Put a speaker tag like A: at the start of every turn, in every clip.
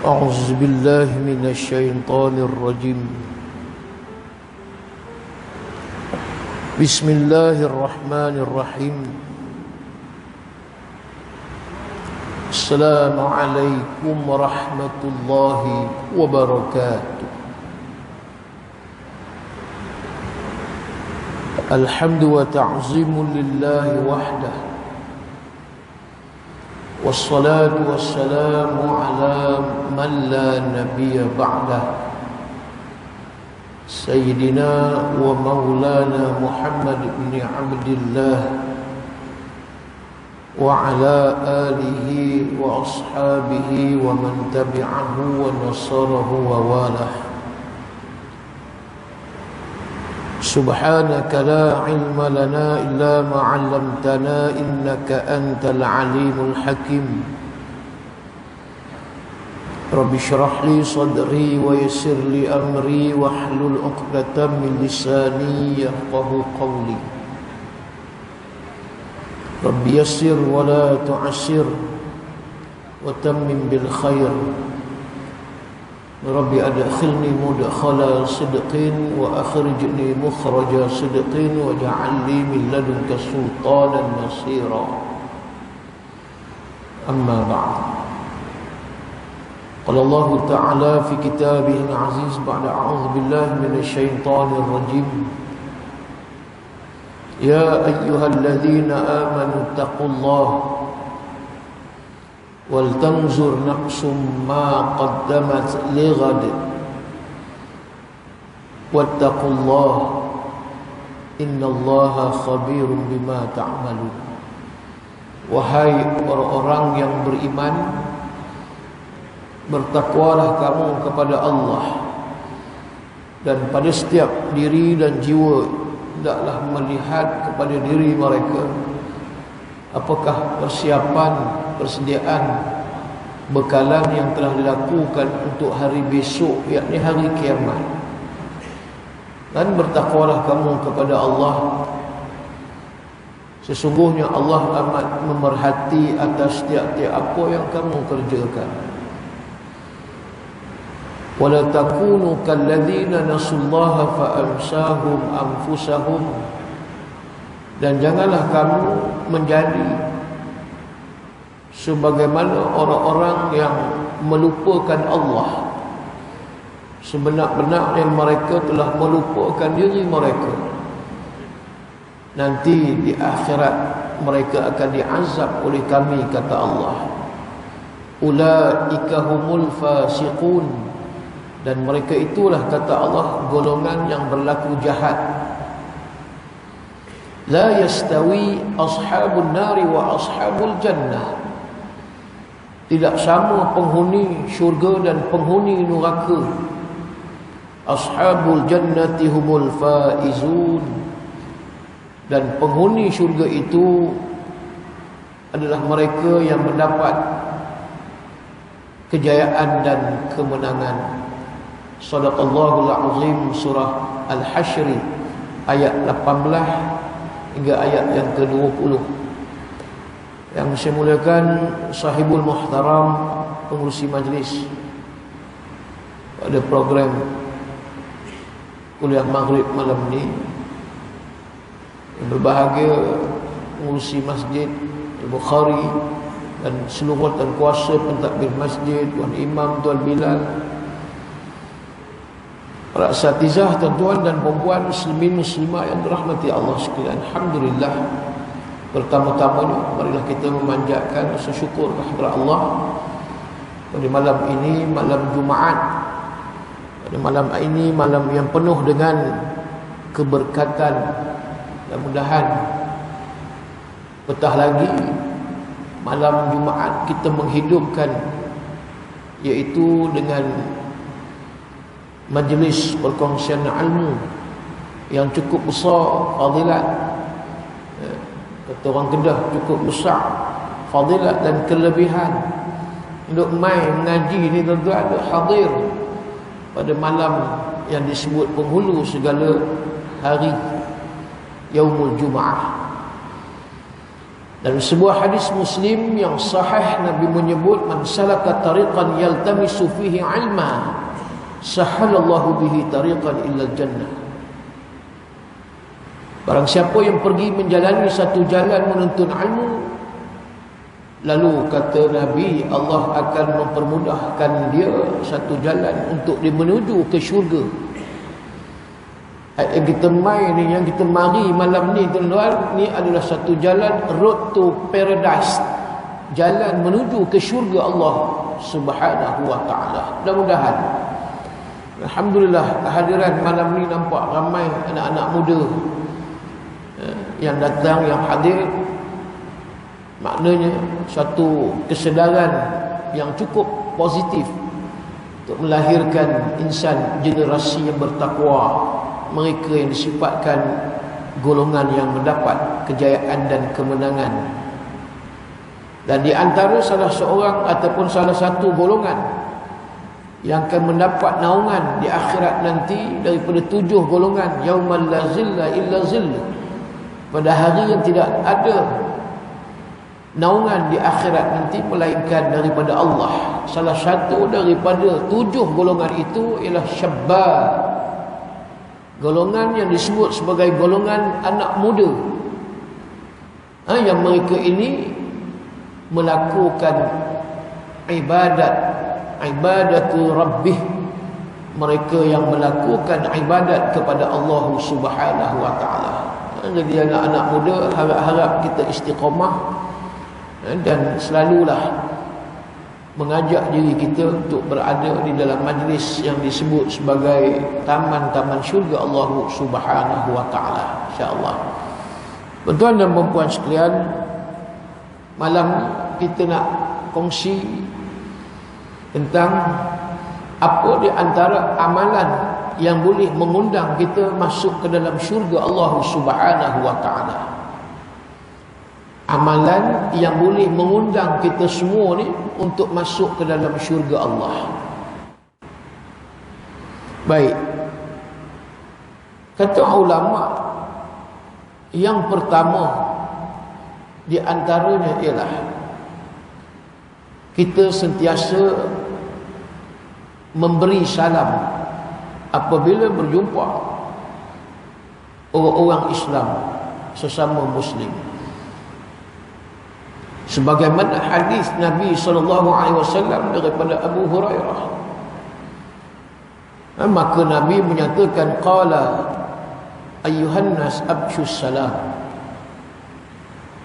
A: أعوذ بالله من الشيطان الرجيم. بسم الله الرحمن الرحيم. السلام عليكم ورحمة الله وبركاته. الحمد وتعظيم لله وحده، والصلاة والسلام على من لا نبي بعده، سيدنا ومولانا محمد بن عبد الله وعلى آله وأصحابه ومن تبعه ونصره ووالاه. سبحانك لا علم لنا إلا ما علمتنا إنك أنت العليم الحكيم. رب اشرح لي صدري ويسر لي أمري واحلل عقدة من لساني يفقهوا قولي. رب يسر ولا تعسر وتمم بالخير. رب أدخلني مدخل صدق وأخرجني مخرج صدق واجعل لي من لدنك سلطانا نصيرا. أما بعد، قال الله تعالى في كتابه العزيز بعد أعوذ بالله من الشيطان الرجيم: يا أيها الذين آمنوا اتقوا الله ولتنظر نفس ما قدمت لغد واتقوا الله إن الله خبير بما تعملون. Wahai orang-orang yang beriman, bertakwalah kamu kepada Allah, dan pada setiap diri dan jiwa hendaklah melihat kepada diri mereka apakah persiapan, persediaan, bekalan yang telah dilakukan untuk hari besok, yakni hari kiamat. Dan bertakwalah kamu kepada Allah, sesungguhnya Allah amat memerhati atas tiap-tiap apa yang kamu kerjakan. Wala takunu kalladzina nasullaha fa amsahum anfusahum, dan janganlah kamu menjadi sebagaimana orang-orang yang melupakan Allah, sebenar-benarnya mereka telah melupakan diri mereka. Nanti di akhirat mereka akan diazab oleh kami, kata Allah. Ulaika humul fasiqun, dan mereka itulah, kata Allah, golongan yang berlaku jahat. La yastawi ashabun nari wa ashabul jannah, tidak sama penghuni syurga dan penghuni neraka. Ashabul jannati humul faizun, dan penghuni syurga itu adalah mereka yang mendapat kejayaan dan kemenangan. Shadaqallahul azim. Surah Al-Hashr ayat 18 hingga ayat yang ke-20. Yang saya muliakan sahibul muhtaram, pengurusi majlis pada program kuliah maghrib malam ni, yang berbahagia pengurusi masjid Al-Bukhari dan seluruh dan kuasa pentadbir masjid, Tuan Imam, Tuan Bilal, para asatizah, tuan-tuan dan puan-puan, muslimin muslimah yang dirahmati Allah sekalian. Alhamdulillah, pertama-tamanya marilah kita memanjatkan rasa syukur kepada Allah pada malam ini, malam Jumaat. Pada malam ini, malam yang penuh dengan keberkatan. Mudah-mudahan petah lagi malam Jumaat kita menghidupkan, iaitu dengan majlis perkongsian ilmu yang cukup besar fadilat. Kata orang Kedah, cukup besar fadilat dan kelebihan. Untuk mai mengaji ni tuan-tuan, hadir pada malam yang disebut penghulu segala hari, Yaumul Jumaah. Dan sebuah hadis Muslim yang sahih, Nabi menyebut, man salaka tariqan yaltamisu fihi ilma sahalallahu bihi tariqan illa jannah. Barang siapa yang pergi menjalani satu jalan menuntut ilmu, lalu kata Nabi, Allah akan mempermudahkan dia satu jalan untuk dia menuju ke syurga. Yang kita main ni, yang kita mari malam ni tuan-tuan, ni adalah satu jalan road to paradise, jalan menuju ke syurga Allah Subhanahu wa taala. Mudah-mudahan, alhamdulillah, kehadiran malam ni nampak ramai anak-anak muda yang datang, yang hadir. Maknanya satu kesedaran yang cukup positif untuk melahirkan insan generasi yang bertakwa, mereka yang disifatkan golongan yang mendapat kejayaan dan kemenangan. Dan di antara salah seorang ataupun salah satu golongan yang akan mendapat naungan di akhirat nanti daripada 7 golongan, yaumal la zilla illa zillu, pada hari yang tidak ada naungan di akhirat nanti melainkan daripada Allah. Salah satu daripada 7 golongan itu ialah syabab, golongan yang disebut sebagai golongan anak muda, yang mereka ini melakukan ibadatu rabbih, mereka yang melakukan ibadat kepada Allah Subhanahu wa taala. Jadi anak-anak muda, harap-harap kita istiqamah dan selalulah mengajak diri kita untuk berada di dalam majlis yang disebut sebagai taman-taman syurga Allah Subhanahu wa taala, insya-Allah. Tuan-tuan dan puan sekalian, malam kita nak kongsi tentang apa di antara amalan yang boleh mengundang kita masuk ke dalam syurga Allah Subhanahu wa taala. Amalan yang boleh mengundang kita semua ni untuk masuk ke dalam syurga Allah. Baik. Kata ulama, yang pertama di antaranya ialah kita sentiasa memberi salam apabila berjumpa orang-orang Islam, sesama Muslim. Sebagaimana hadis Nabi SAW daripada Abu Hurairah, maka Nabi menyatakan, qala ayyuhan nas abshus salam,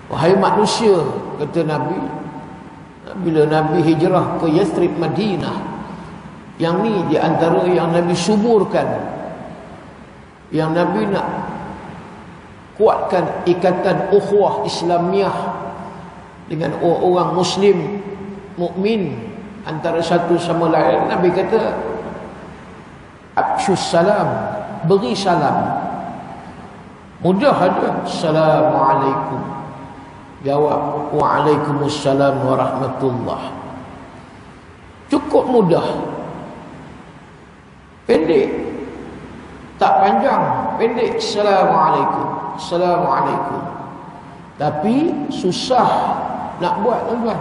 A: wahai manusia, kata Nabi bila Nabi hijrah ke Yathrib, Madinah, yang ni di antara yang Nabi suburkan, yang Nabi nak kuatkan ikatan ukhuwah Islamiah dengan orang Muslim mukmin antara satu sama lain. Nabi kata abshus salam, beri salam. Mudah aja, assalamualaikum, jawab waalaikumsalam warahmatullah. Cukup mudah, pendek, tak panjang, pendek, assalamualaikum, assalamualaikum. Tapi susah nak buat, tuan-tuan.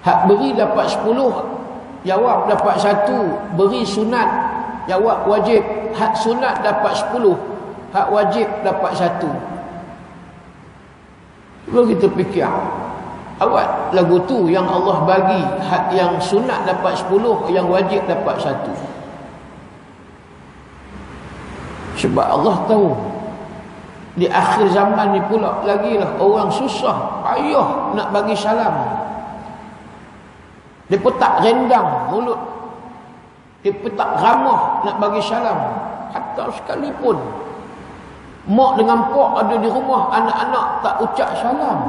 A: Hak beri dapat 10, jawab dapat 1. Beri sunat, jawab wajib. Hak sunat dapat 10, hak wajib dapat 1. Cuba kita fikir, awak lagu tu yang Allah bagi, hak yang sunat dapat 10, yang wajib dapat 1. Sebab Allah tahu di akhir zaman ni pula lagi lah orang susah payah nak bagi salam. Dia tak rendang mulut, dia tak ramah nak bagi salam. Hatta sekalipun mak dengan pak ada di rumah, anak-anak tak ucap salam.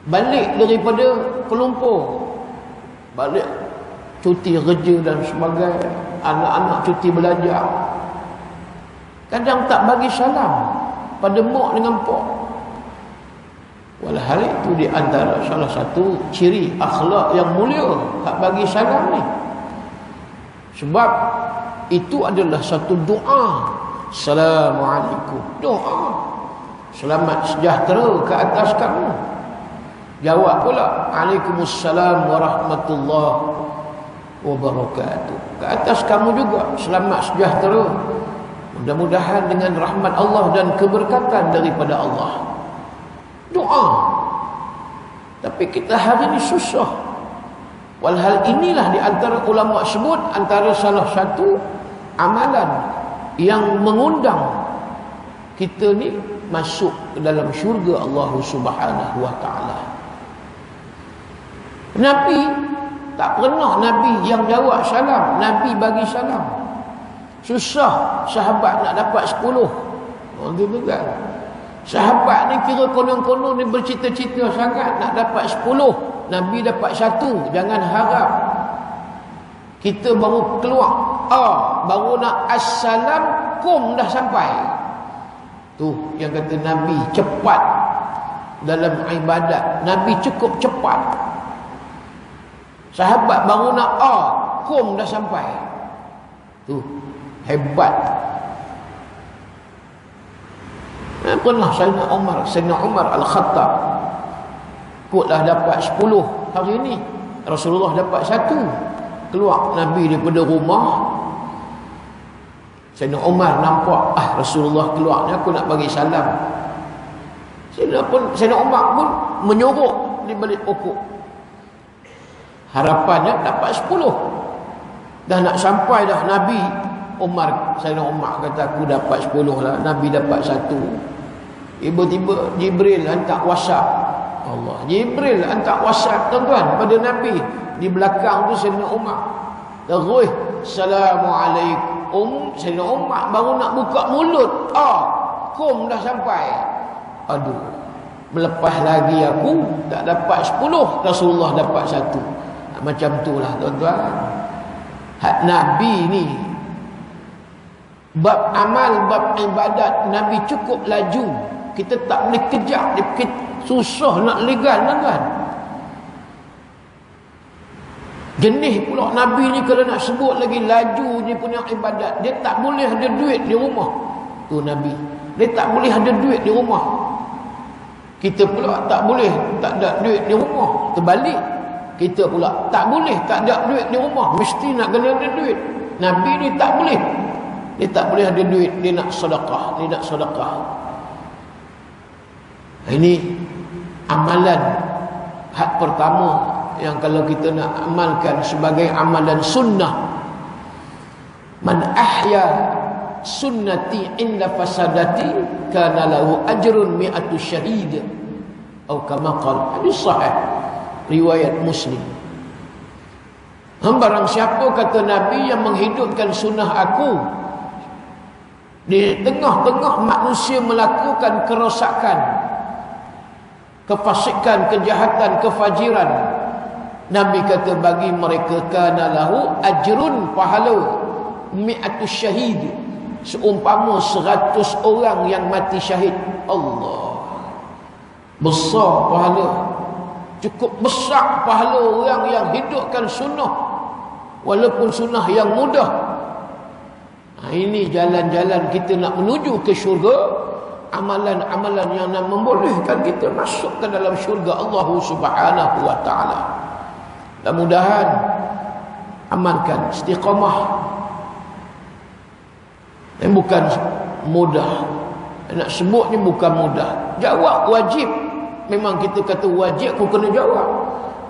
A: Balik daripada Kelumpur, balik cuti kerja dan sebagainya, anak-anak cuti belajar, kadang tak bagi salam pada mak dengan pak. Walhal itu di antara salah satu ciri akhlak yang mulia, tak bagi salam ni. Sebab itu adalah satu doa. Assalamualaikum, doa. selamat sejahtera ke atas kamu. Jawab pula, Waalaikumsalam warahmatullahi wabarakatuh. Ke atas kamu juga selamat sejahtera. Mudah-mudahan dengan rahmat Allah dan keberkatan daripada Allah. Doa. Tapi kita hari ini susah. Walhal inilah di antara ulama sebut antara salah satu amalan yang mengundang kita ni masuk ke dalam syurga Allah Subhanahu wa taala. Nabi tak pernah Nabi yang jawab salam, Nabi bagi salam. Susah sahabat nak dapat 10. Gitu kan. Sahabat ni kira konon-konon ni bercita-cita sangat nak dapat 10. Nabi dapat 1. Jangan harap kita baru keluar baru nak assalamualaikum dah sampai. Tu yang kata Nabi cepat dalam ibadat. Nabi cukup cepat. Sahabat baru nak kum dah sampai. Tu hebat. Pernah Sayyidina Umar Al-Khattab kutlah dapat 10 hari ini. Rasulullah dapat 1. Keluar Nabi daripada rumah. Sayyidina Umar nampak Rasulullah keluar ni, aku nak bagi salam. Sayyidina Umar pun menyorok di balik pokok. Harapannya dapat 10. Dah nak sampai dah Nabi. Sayyidina Umar kata aku dapat 10 lah. Nabi dapat 1. Tiba-tiba Jibril hantar WhatsApp. Allah, Jibril hantar WhatsApp tuan-tuan pada Nabi. Di belakang tu Sayyidina Umar. Terus Assalamualaikum. Sayyidina Umar baru nak buka mulut. Kum dah sampai. Aduh, melepas lagi aku tak dapat 10. Rasulullah dapat 1. Macam itulah tuan-tuan. Hak Nabi ni bab amal, bab ibadat Nabi cukup laju. Kita tak boleh kejar. Susah nak legal tuan-tuan. Jenis pula Nabi ni kalau nak sebut lagi laju dia punya ibadat. Dia tak boleh ada duit di rumah. Tu Nabi. Dia tak boleh ada duit di rumah. Kita pula tak boleh tak ada duit di rumah. Terbalik. Kita pula tak boleh tak ada duit di rumah. Mesti nak kena ada duit. Nabi ni tak boleh. Dia tak boleh ada duit. Dia nak sedekah. Ini amalan hak pertama yang kalau kita nak amalkan sebagai amalan sunnah. Man ahya sunnati inda fasadati kana lahu ajrun mi'atu syahid. Atau kama qala. Hadis sahih riwayat Muslim. Barang siapa kata Nabi yang menghidupkan sunnah aku di tengah-tengah manusia melakukan kerosakan, kefasikan, kejahatan, kefajiran, Nabi kata bagi mereka kana lahu ajrun, pahala mi'atu syahid, seumpama 100 orang yang mati syahid. Allah, besar pahala. Cukup besar pahala orang yang hidupkan sunnah, walaupun sunnah yang mudah. Ini jalan-jalan kita nak menuju ke syurga. Amalan-amalan yang nak membolehkan kita masuk ke dalam syurga Allah Subhanahu wa taala. Mudah-mudahan amalkan istiqamah. Dan bukan mudah. Nak sebut ni bukan mudah. Jawab wajib. Memang kita kata wajib aku kena jawab.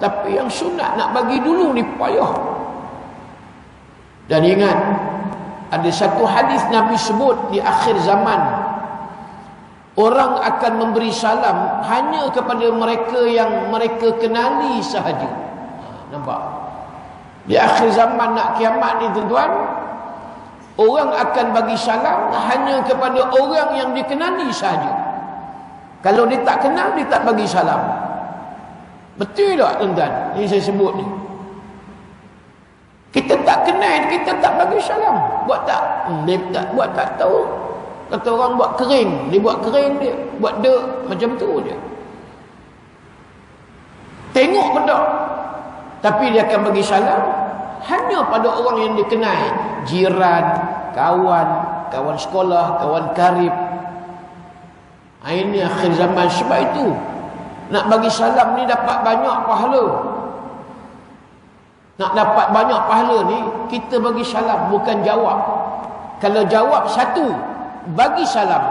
A: Tapi yang sunat nak bagi dulu ni payah. Dan ingat, ada satu hadis Nabi sebut di akhir zaman, orang akan memberi salam hanya kepada mereka yang mereka kenali sahaja. Nampak? Di akhir zaman nak kiamat ni tuan-tuan, orang akan bagi salam hanya kepada orang yang dikenali sahaja. Kalau dia tak kenal, dia tak bagi salam. Betul tak tuan-tuan? Ini saya sebut ni. Kita tak kenal, kita tak bagi salam. Buat tak? Dia tak buat, tak tahu. Kata orang buat kering, dia buat kering dia, buat dek, macam tu je. Tengok pun tak. Tapi dia akan bagi salam hanya pada orang yang dikenal. Jiran, kawan, kawan sekolah, kawan karib. Ini akhir zaman. Sebab itu nak bagi salam ni dapat banyak pahala. Nak dapat banyak pahala ni, kita bagi salam, bukan jawab. Kalau jawab satu, bagi salam,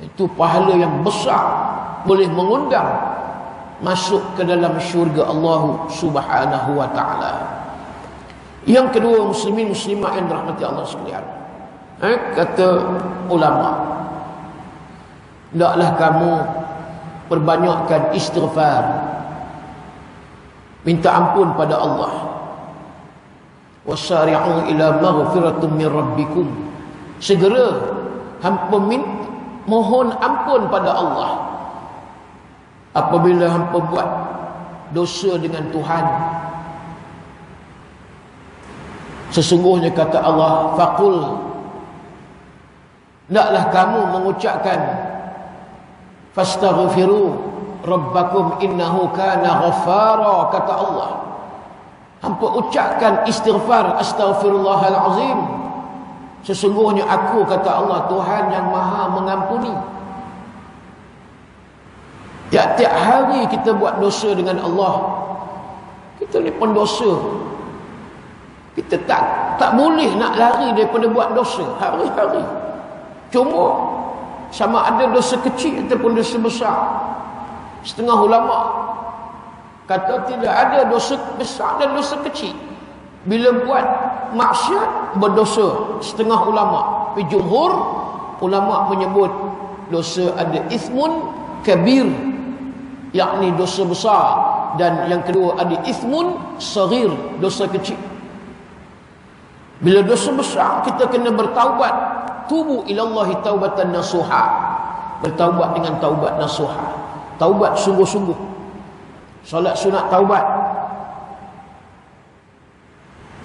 A: itu pahala yang besar, boleh mengundang masuk ke dalam syurga Allah Subhanahu wa ta'ala. Yang kedua, muslimin muslimat yang dirahmati Allah sekalian, kata ulama, hendaklah kamu perbanyakkan istighfar, minta ampun pada Allah. Wasari'u ila maghfiratin min rabbikum, segera hampa mohon ampun pada Allah apabila hampa buat dosa dengan Tuhan. Sesungguhnya kata Allah, faqul, hendaklah kamu mengucapkan, fastaghfiru rabbakum innahu kana ghaffara, kata Allah. Hampa ucapkan istighfar, astaghfirullahalazim, sesungguhnya aku, kata Allah, Tuhan yang maha mengampuni. Tiap-tiap hari kita buat dosa dengan Allah. Kita ni pendosa. Kita tak boleh nak lari daripada buat dosa hari-hari. Cuma sama ada dosa kecil ataupun dosa besar. Setengah ulama kata tidak ada dosa besar dan dosa kecil. Bila buat maksiat berdosa, setengah ulama. Tapi jumhur ulama menyebut dosa ada ismun kabir, yakni dosa besar, dan yang kedua ada ismun saghir, dosa kecil. Bila dosa besar, kita kena bertaubat. Tubu ilallahi taubatan nasuha, bertaubat dengan taubat nasuha, taubat sungguh-sungguh. Solat sunat taubat.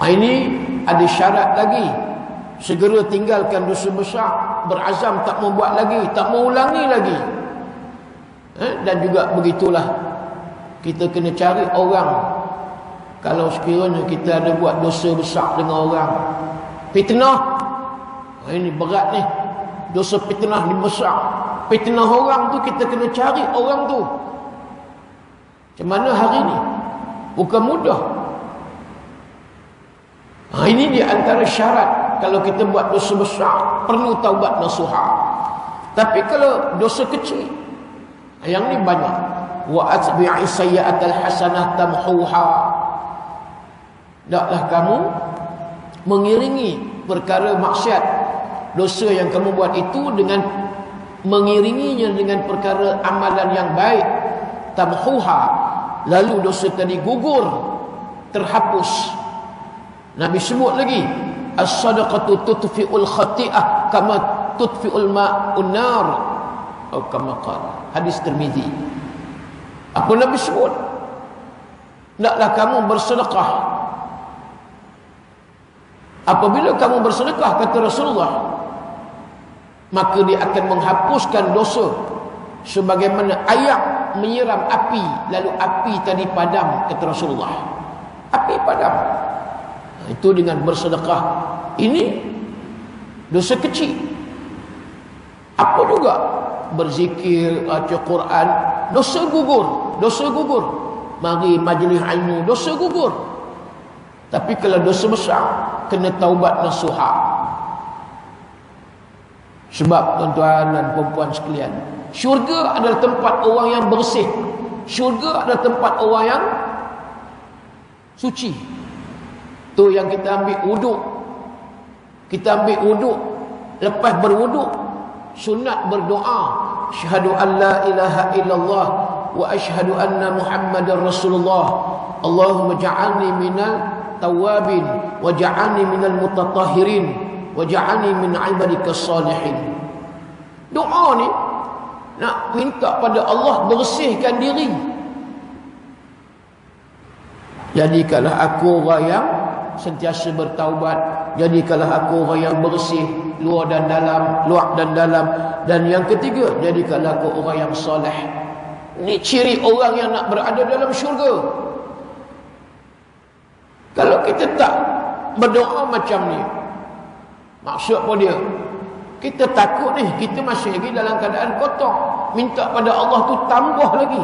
A: Ini ada syarat lagi, segera tinggalkan dosa besar, berazam tak mau buat lagi, tak mau ulangi lagi. Dan juga begitulah, kita kena cari orang. Kalau sekiranya kita ada buat dosa besar dengan orang, fitnah, ini berat ni, dosa fitnah ni besar. Fitnah orang tu, kita kena cari orang tu. Macam mana hari ni? Bukan mudah. Ini di antara syarat. Kalau kita buat dosa besar, perlu taubat nasuha. Tapi kalau dosa kecil, yang ni banyak. Wa atbi'i sayyi'atal hasanah tamhuha. Hendaklah kamu mengiringi perkara maksiat, dosa yang kamu buat itu, dengan mengiringinya dengan perkara amalan yang baik, tamhuha, lalu dosa tadi gugur, terhapus. Nabi sebut lagi, as-sadaqatu tutfi'ul khati'ah kama tutfi'ul ma'un nar, atau kama qala, hadis Tirmizi. Apa Nabi sebut? Hendaklah kamu bersedekah. Apabila kamu bersedekah, kata Rasulullah, maka dia akan menghapuskan dosa sebagaimana ayak menyiram api, lalu api tadi padam, kata Rasulullah. Api padam. Itu dengan bersedekah. Ini dosa kecil. Apa juga berzikir, baca Quran, dosa gugur, dosa gugur. Mari majlis ilmu, dosa gugur. Tapi kalau dosa besar, kena taubat nasuha. Sebab tuan-tuan dan puan-puan sekalian, syurga adalah tempat orang yang bersih. Syurga adalah tempat orang yang suci. Tu yang kita ambil wuduk. Kita ambil wuduk, lepas berwuduk, sunat berdoa, syahadu an la ilaha illallah wa asyhadu anna muhammadar rasulullah. Allahumma ja'alni minal tawabin wa ja'alni minal mutatahhirin wa ja'alni min ibadikas salihin. Doa ni nak minta pada Allah bersihkan diri. Jadikanlah aku orang yang sentiasa bertaubat, jadikanlah aku orang yang bersih luar dan dalam, luar dan dalam. Dan yang ketiga, jadikanlah aku orang yang soleh. Ini ciri orang yang nak berada dalam syurga. Kalau kita tak berdoa macam ni, maksud apa dia? Kita takut ni, kita masih lagi dalam keadaan kotor. Minta pada Allah tu tambah lagi.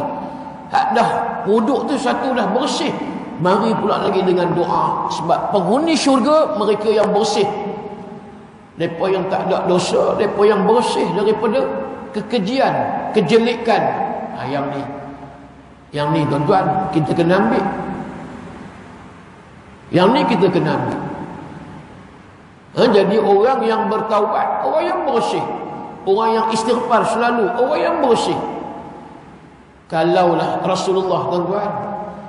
A: Hak dah wuduk tu satu dah bersih, mari pula lagi dengan doa. Sebab penghuni syurga mereka yang bersih, mereka yang tak ada dosa, mereka yang bersih daripada kekejian, kejelekan. Yang ni tuan-tuan kita kena ambil. Yang ni kita kena ambil. Jadi orang yang bertaubat, orang yang bersih, orang yang istighfar selalu, orang yang bersih. Kalaulah Rasulullah tuan-tuan,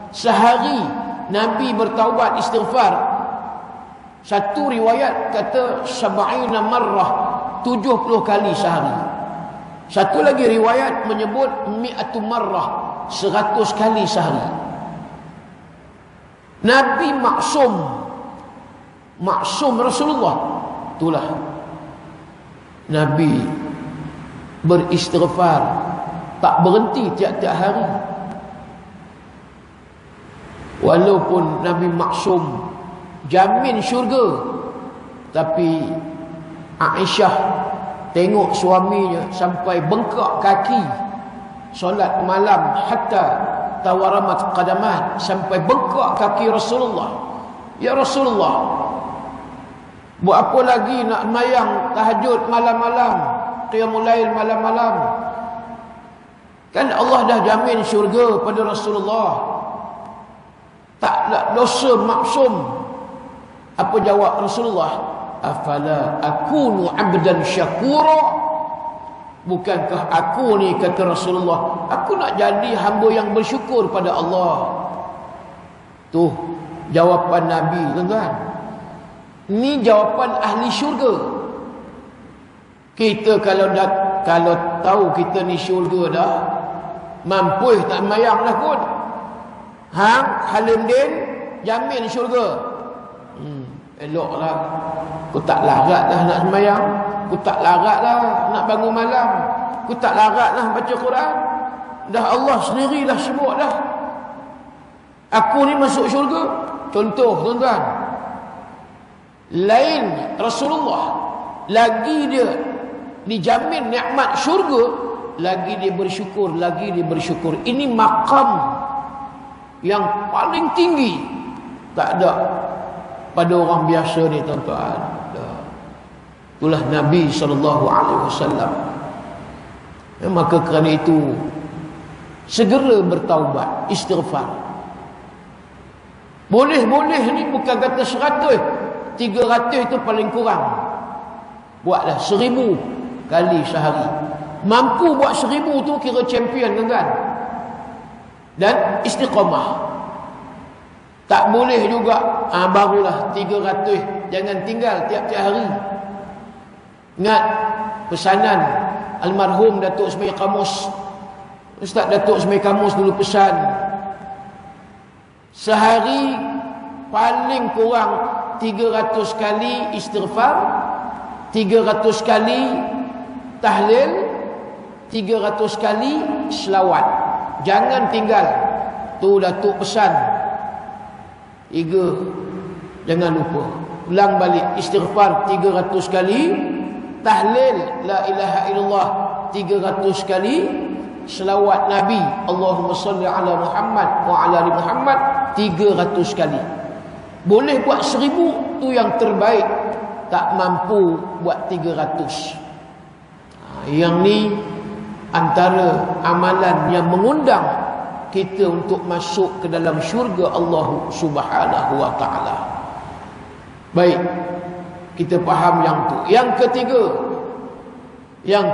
A: sehari Nabi bertaubat istighfar, satu riwayat kata 70 marrah, 70 kali sehari. Satu lagi riwayat menyebut 100 marrah, 100 kali sehari. Nabi maksum Rasulullah. Itulah Nabi beristighfar tak berhenti tiap-tiap hari. Walaupun Nabi maksum jamin syurga, tapi Aisyah tengok suaminya sampai bengkak kaki solat malam, hatta tawaramat qadamat, sampai bengkak kaki Rasulullah. Ya Rasulullah, buat apa lagi nak sembahyang tahajud malam-malam, qiyamul lail malam-malam? Kan Allah dah jamin syurga pada Rasulullah. Tak ada dosa, maksum. Apa jawab Rasulullah? Afala akunu abdan syakura? Bukankah aku ni, kata Rasulullah, aku nak jadi hamba yang bersyukur pada Allah. Tuh jawapan Nabi, tuan-tuan. Ini jawapan ahli syurga. Kita kalau tahu kita ni syurga dah, mampu tak sembahyang dah pun. Hang Halim Din jamin syurga. Eloklah. Aku tak larat dah nak sembahyang. Aku tak larat dah nak bangun malam. Aku tak larat dah baca Quran. Dah Allah sendirilah sebut dah. Aku ni masuk syurga. Contoh tuan-tuan. Lain Rasulullah, lagi dia dijamin nikmat syurga, lagi dia bersyukur, lagi dia bersyukur. Ini maqam yang paling tinggi. Tak ada pada orang biasa ni tuan-tuan. Itulah Nabi SAW. Maka kerana itu segera bertaubat, istighfar. Boleh-boleh ni bukan kata 100, 300 itu paling kurang. Buatlah 1000 kali sehari. Mampu buat 1000 tu kira champion, tuan-tuan. Dan istiqamah. Tak boleh juga barulah 300. Jangan tinggal tiap-tiap hari. Ingat pesanan almarhum Datuk Semai Kamus. Ustaz Datuk Semai Kamus dulu pesan, sehari paling kurang 300 kali istighfar, 300 kali tahlil, 300 kali selawat. Jangan tinggal. Tu Datuk pesan. 3, jangan lupa. Ulang balik. Istighfar 300 kali, tahlil la ilaha illallah 300 kali, selawat Nabi Allahumma salli ala Muhammad wa ala ali Muhammad 300 kali. Boleh buat 1000, tu yang terbaik. Tak mampu buat 300. Yang ni antara amalan yang mengundang kita untuk masuk ke dalam syurga Allah Subhanahu wa taala. Baik, kita faham yang tu. Yang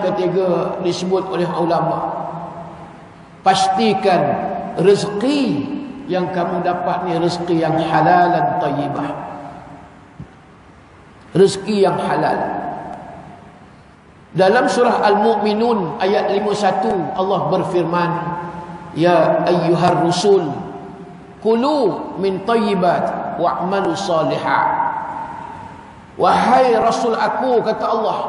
A: ketiga disebut oleh ulama, pastikan rezeki yang kamu dapat ni rezeki yang halal dan tayyibah. Rezeki yang halal. Dalam surah Al-Mu'minun ayat 51 Allah berfirman, ya ayyuhar rusul kulu min tayyibat wa'malu salihah. Wahai Rasul aku, kata Allah,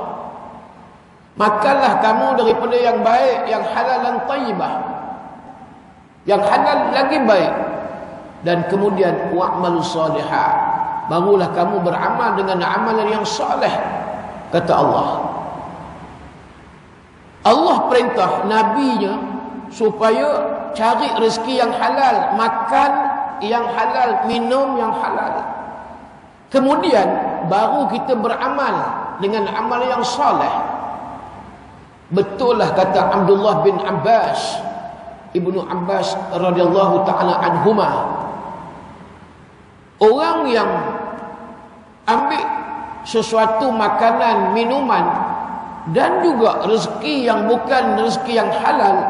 A: makanlah kamu daripada yang baik, yang halal dan tayyibah. Yang halal lagi baik. Dan kemudian wa'malu salihah, barulah kamu beramal dengan amalan yang saleh, kata Allah. Allah perintah nabinya supaya cari rezeki yang halal, makan yang halal, minum yang halal. Kemudian baru kita beramal dengan amal yang soleh. Betul lah kata Abdullah bin Abbas, Ibnu Abbas radhiyallahu taala anhuma, orang yang ambil sesuatu makanan, minuman dan juga rezeki yang bukan rezeki yang halal,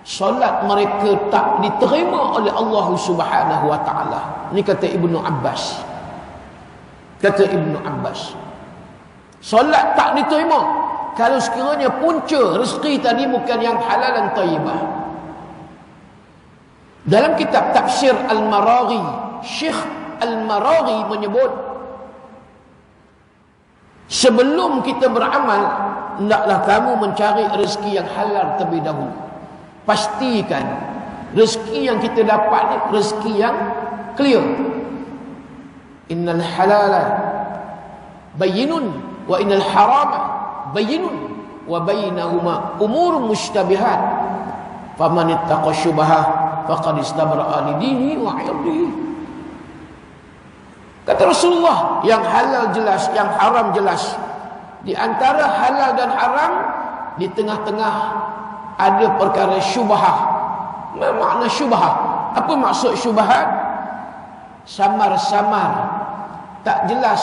A: solat mereka tak diterima oleh Allah Subhanahu wa taala. Ini kata Ibnu Abbas. Kata Ibnu Abbas, solat tak diterima kalau sekiranya punca rezeki tadi bukan yang halal dan thayyibah. Dalam kitab Tafsir Al-Maraghi, Syekh Al-Maraghi menyebut, sebelum kita beramal, hendaklah kamu mencari rezeki yang halal terlebih dahulu. Pastikan rezeki yang kita dapat ni rezeki yang clear. Innal halala bayyinun wa innal harama bayyinun wa bainahuma umur mushtabihat faman ittaqa syubhah faqad istabra'a li dinihi wa 'irdihi. Kata Rasulullah, yang halal jelas, yang haram jelas. Di antara halal dan haram, di tengah-tengah ada perkara syubhah. Apa makna syubhah? Apa maksud syubhat? Samar-samar, tak jelas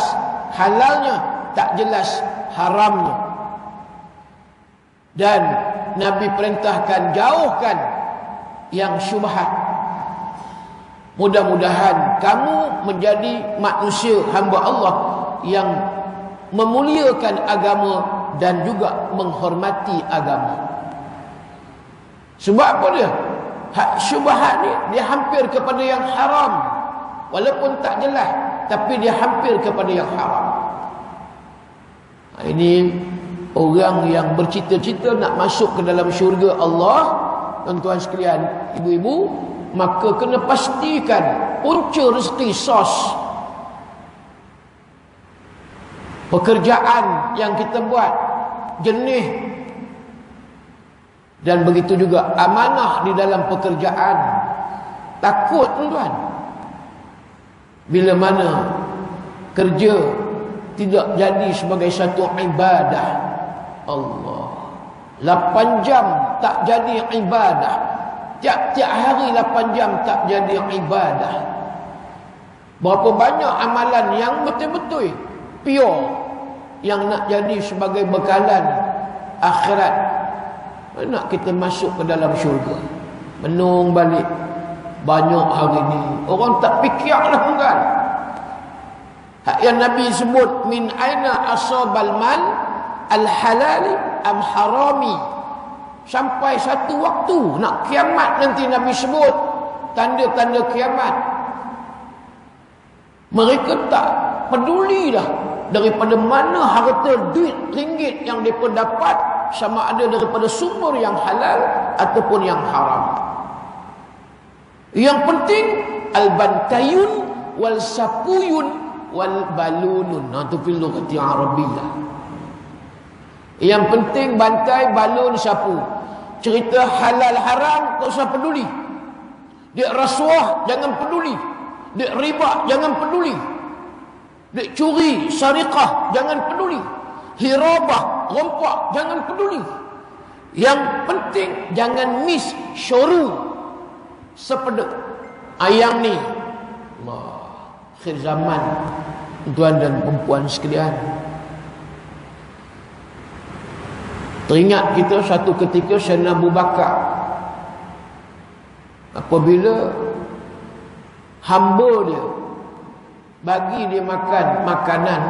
A: halalnya, tak jelas haramnya. Dan Nabi perintahkan jauhkan yang syubhat. Mudah-mudahan kamu menjadi manusia hamba Allah yang memuliakan agama dan juga menghormati agama. Sebab apa dia? Hak syubhat ni dia hampir kepada yang haram. Walaupun tak jelas, tapi dia hampir kepada yang haram. Ini orang yang bercita-cita nak masuk ke dalam syurga Allah, tuan-tuan sekalian, ibu-ibu, maka kena pastikan punca rezeki sos. Pekerjaan yang kita buat, jenis, dan begitu juga amanah di dalam pekerjaan. Takut tuan-tuan, bila mana kerja tidak jadi sebagai satu ibadah Allah, 8 jam tak jadi ibadah, tiap-tiap hari 8 jam tak jadi ibadah. Berapa banyak amalan yang betul-betul pure, yang nak jadi sebagai bekalan akhirat, nak kita masuk ke dalam syurga. Menung balik banyak hari ni orang tak fikirlah kan. Hak yang Nabi sebut, min aina asabal mal al halali am harami, sampai satu waktu nak kiamat nanti Nabi sebut tanda-tanda kiamat. Mereka tak peduli dah daripada mana harta duit ringgit yang mereka dapat, sama ada daripada sumber yang halal ataupun yang haram. Yang penting al-bantayun wal sapuyun wal balunun. Itu fil lughati Arabiyyah. Yang penting bantai, balun, sapu. Cerita halal haram tak usah peduli. Dia rasuah jangan peduli. Dia riba jangan peduli. Dia curi, sariqah jangan peduli. Hirabah, rompak jangan peduli. Yang penting jangan miss syuru sepedek ayam ni. Allah, akhir zaman tuan dan perempuan sekalian. Teringat kita satu ketika Sayyidina Abu Bakar, apabila hamba dia bagi dia makan makanan,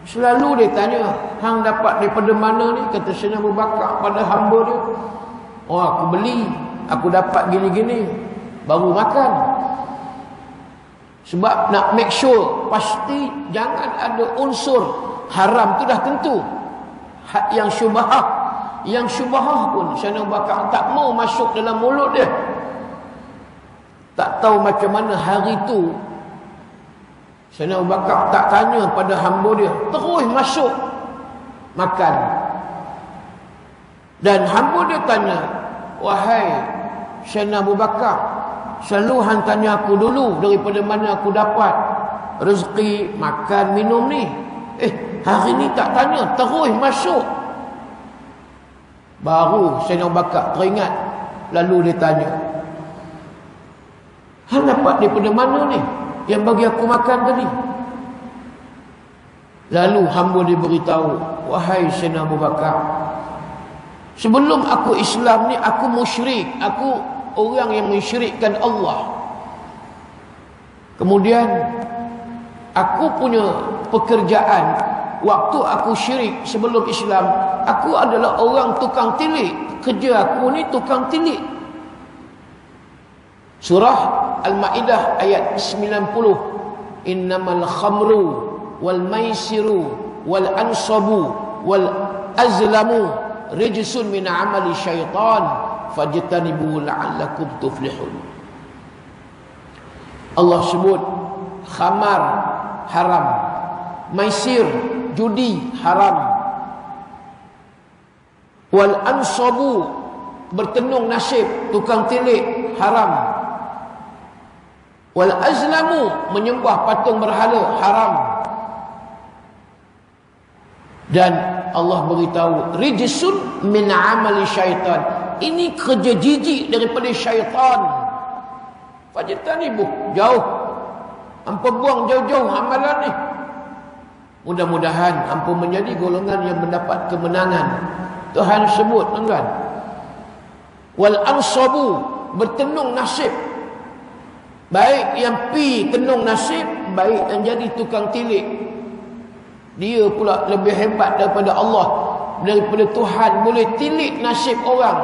A: selalu dia tanya, hang dapat daripada mana ni? Kata Sayyidina Abu Bakar pada hamba dia, oh aku beli, aku dapat gini-gini, baru makan. Sebab nak make sure pasti jangan ada unsur haram, tu dah tentu. Yang syubhah, yang syubhah pun Sayyidina Abu Bakar tak mau masuk dalam mulut dia. Tak tahu macam mana hari tu Sayyidina Abu Bakar tak tanya pada hamba dia, terus masuk makan. Dan hamba dia tanya, wahai Sayyidina Abu Bakar, selalu hang tanya aku dulu daripada mana aku dapat rezeki makan minum ni. Hari ni tak tanya, terus masuk. Baru Sayyidina Abu Bakar teringat, lalu dia tanya, hang dapat daripada mana ni yang bagi aku makan tadi? Lalu hamba dia beritahu, wahai Sayyidina Abu Bakar, sebelum aku Islam ni aku musyrik, aku orang yang mensyirikkan Allah. Kemudian aku punya pekerjaan waktu aku syirik sebelum Islam, aku adalah orang tukang tilik. Kerja aku ni tukang tilik. Surah Al-Maidah ayat 90. Innamal khamru wal maisiru wal ansabu wal azlamu rijsun min amali syaitan fajtanibu la'allakum tuflihun. Allah sebut khamar haram, maisir judi haram, wal ansabu bertenung nasib tukang tilik haram, wal azlamu menyembah patung berhala haram. Dan Allah beritahu rijsun min amali syaitan, ini kerja jijik daripada syaitan. Fajtanibu, jauh, hampa buang jauh-jauh amalan ni. Mudah-mudahan hampa menjadi golongan yang mendapat kemenangan. Tuhan sebut, tuan-tuan, wal ansabu bertenung nasib, baik yang pi tenung nasib, baik yang jadi tukang tilik. Dia pula lebih hebat daripada Allah, daripada Tuhan, boleh tilik nasib orang.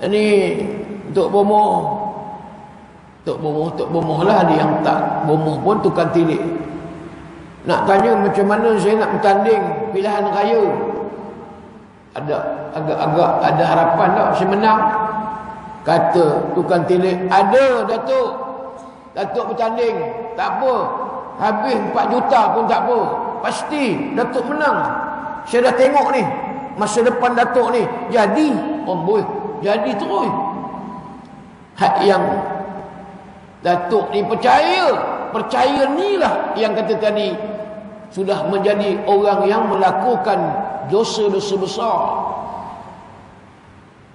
A: Ini untuk bomoh. Tok bomoh lah dia, yang tak bomoh pun tukang tilik. Nak tanya macam mana saya nak bertanding pilihan raya, agak-agak ada harapan tak saya menang? Kata tukang tilik, ada Datuk bertanding, tak apa, habis 4 juta pun tak apa, pasti Datuk menang. Saya dah tengok ni, masa depan Datuk ni jadi, jadi terus. Hak yang Datuk ni percaya ni lah yang kata tadi sudah menjadi orang yang melakukan dosa-dosa besar.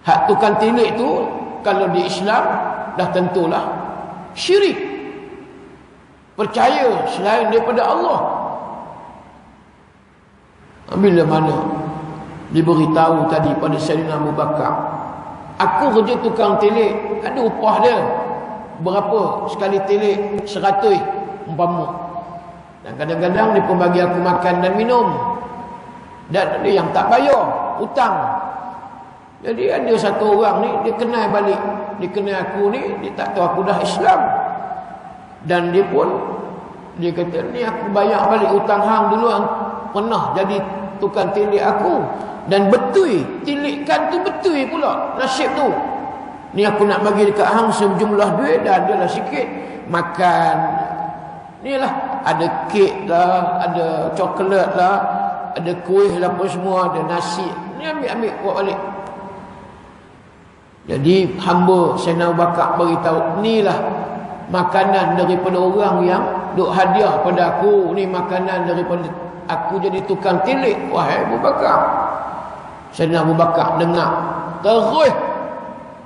A: Hak tukang tilik tu kalau di Islam dah tentulah syirik, percaya selain daripada Allah. Bila mana diberitahu tadi pada Sayyidina Abu Bakar, aku kerja tukang tilik, ada upah dia berapa sekali tilik? 100 umpama. Dan kadang-kadang dia pun bagi aku makan dan minum. Dan ada yang tak bayar, hutang. Jadi ada satu orang ni, dia kenal balik, dia kenal aku ni, dia tak tahu aku dah Islam. Dan dia pun, dia kata, ni aku bayar balik hutang hang dulu, pernah jadi tukang tilik aku. Dan betul, tilikkan tu betul pula nasib tu. Ni aku nak bagi dekat hang sejumlah duit, dah adalah sikit makan. Ni lah, ada kek lah, ada coklat lah, ada kuih lah apa semua, ada nasi. Ni ambil buat balik. Jadi hamba Sayyidina Abu Bakar beritahu, inilah makanan daripada orang yang duk hadiah pada aku. Ni makanan daripada aku jadi tukang tilik. Wahai Abu Bakar. Sayyidina Abu Bakar dengar, terus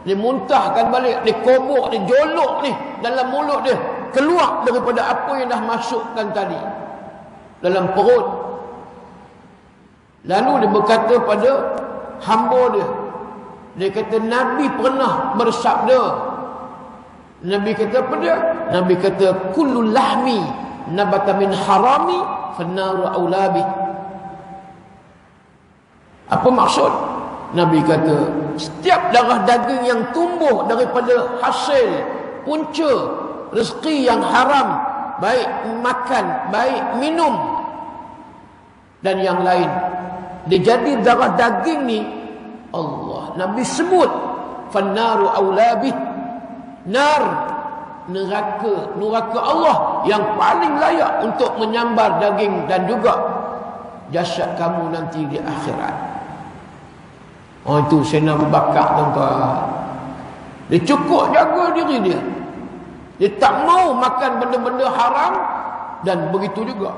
A: dia muntahkan balik, dia kobok, dia jolok ni dalam mulut dia, keluar daripada apa yang dah masukkan tadi dalam perut. Lalu dia berkata pada hamba dia kata, Nabi pernah bersabda. Nabi kata apa dia? Nabi kata, kullu lahmi nabata min harami fannaru aulabi. Apa maksud? Nabi kata, setiap darah daging yang tumbuh daripada hasil punca rezeki yang haram, baik makan, baik minum dan yang lain, dia jadi darah daging ni, Allah Nabi sebut fannaru aulabi, nar, neraka Allah yang paling layak untuk menyambar daging dan juga jasad kamu nanti di akhirat. Oh, itu Sayyidina Abu Bakar, tuan-tuan. Dia cukup jaga diri dia. Dia tak mau makan benda-benda haram, dan begitu juga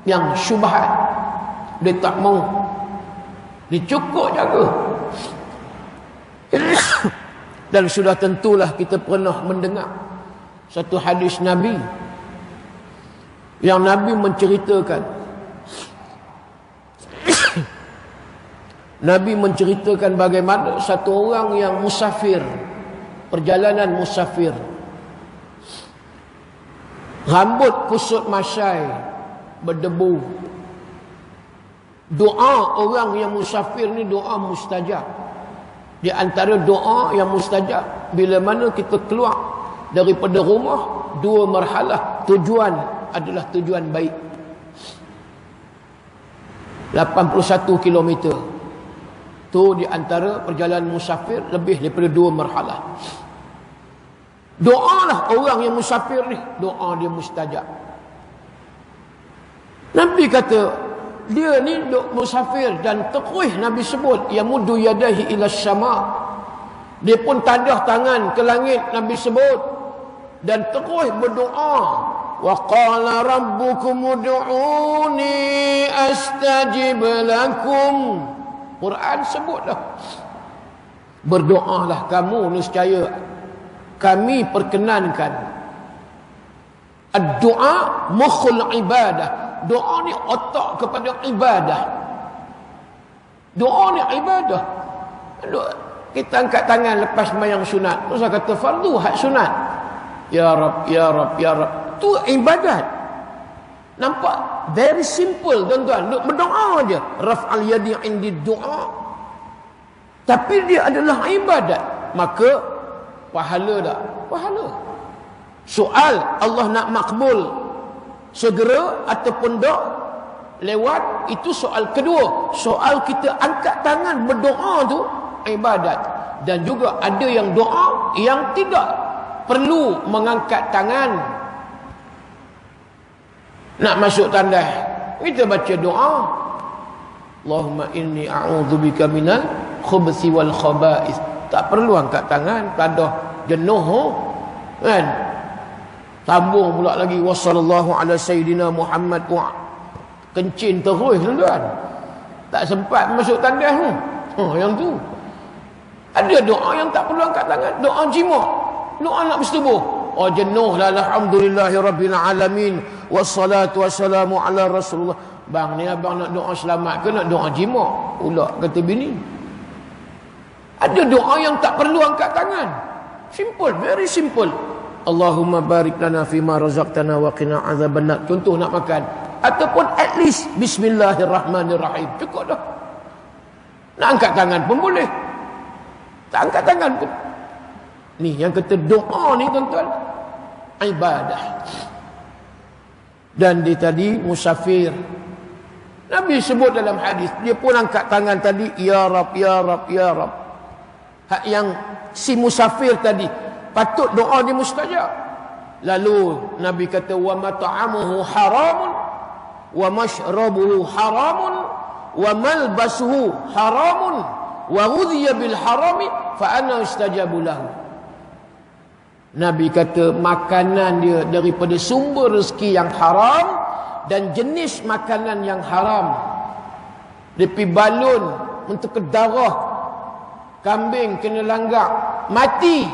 A: yang syubhat. Dia tak mau. Dia cukup jaga. Dan sudah tentulah kita pernah mendengar satu hadis Nabi, yang Nabi menceritakan Nabi menceritakan bagaimana satu orang yang musafir, perjalanan musafir, rambut kusut masai, berdebu. Doa orang yang musafir ni doa mustajab. Di antara doa yang mustajab, bila mana kita keluar daripada rumah, 2 marhalah, tujuan adalah tujuan baik. 81 kilometer. Tu di antara perjalanan musafir, lebih daripada 2 marhalah. Doalah orang yang musafir ni, doa dia mustajab. Nabi kata, dia ni duk musafir, dan terus Nabi sebut yamuddu yadahi ila sama. Dia pun tadah tangan ke langit, Nabi sebut, dan terus berdoa. Wa qala rabbukum ud'uni astajib lakum. Quran sebutlah, berdoalah kamu, nescaya kami perkenankan. Ad-du'a mukhul ibadah. Doa ni otak kepada ibadah. Doa ni ibadah. Kita angkat tangan lepas sembahyang sunat, terus kata fardu hak sunat. Ya Rab, ya Rab, ya Rab. Tu ibadat. Nampak? Very simple, tuan-tuan. Duk berdoa aja. Raf'al yadi indi doa. Tapi dia adalah ibadat. Maka pahala tak? Pahala. Soal Allah nak makbul segera ataupun tak lewat, itu soal kedua. Soal kita angkat tangan berdoa tu ibadat. Dan juga ada yang doa yang tidak perlu mengangkat tangan. Nak masuk tandas, kita baca doa, Allahumma inni a'udzubika minal khubuthi wal khaba'ith. Tak perlu angkat tangan, tadah jenuh kan. Sambung pula lagi wassallallahu ala sayyidina Muhammad wa kencing terus, tuan-tuan. Tak sempat masuk tandas tu. Yang tu. Ada doa yang tak perlu angkat tangan, doa jima', doa nak bersetubuh. Oh jenuh lah, alhamdulillahi rabbil alamin wassalatu wassalamu ala rasulullah. Bang ni abang nak doa selamat ke nak doa jima'? Pula kata bini. Ada doa yang tak perlu angkat tangan. Simple, very simple. Allahumma barik lana fima razaqtana wa qina azabannar. Contoh nak makan, ataupun at least bismillahirrahmanirrahim. Cukup dah. Nak angkat tangan pun boleh, tak angkat tangan pun. Ni yang kata doa ni, tuan-tuan, ibadah. Dan dia tadi musafir, Nabi sebut dalam hadis, dia pun angkat tangan tadi, ya Rab, ya Rab, ya Rab. Hak yang si musafir tadi patut doa dia mustajab. Lalu Nabi kata wa mat'amuhu haramun wa mashrabuhu haramun wa malbasuhu haramun wa ghudhiya bil harami fa ana istajabu lahu. Nabi kata makanan dia daripada sumber rezeki yang haram dan jenis makanan yang haram. Dia pi balun untuk ke darah kambing kena langgak mati.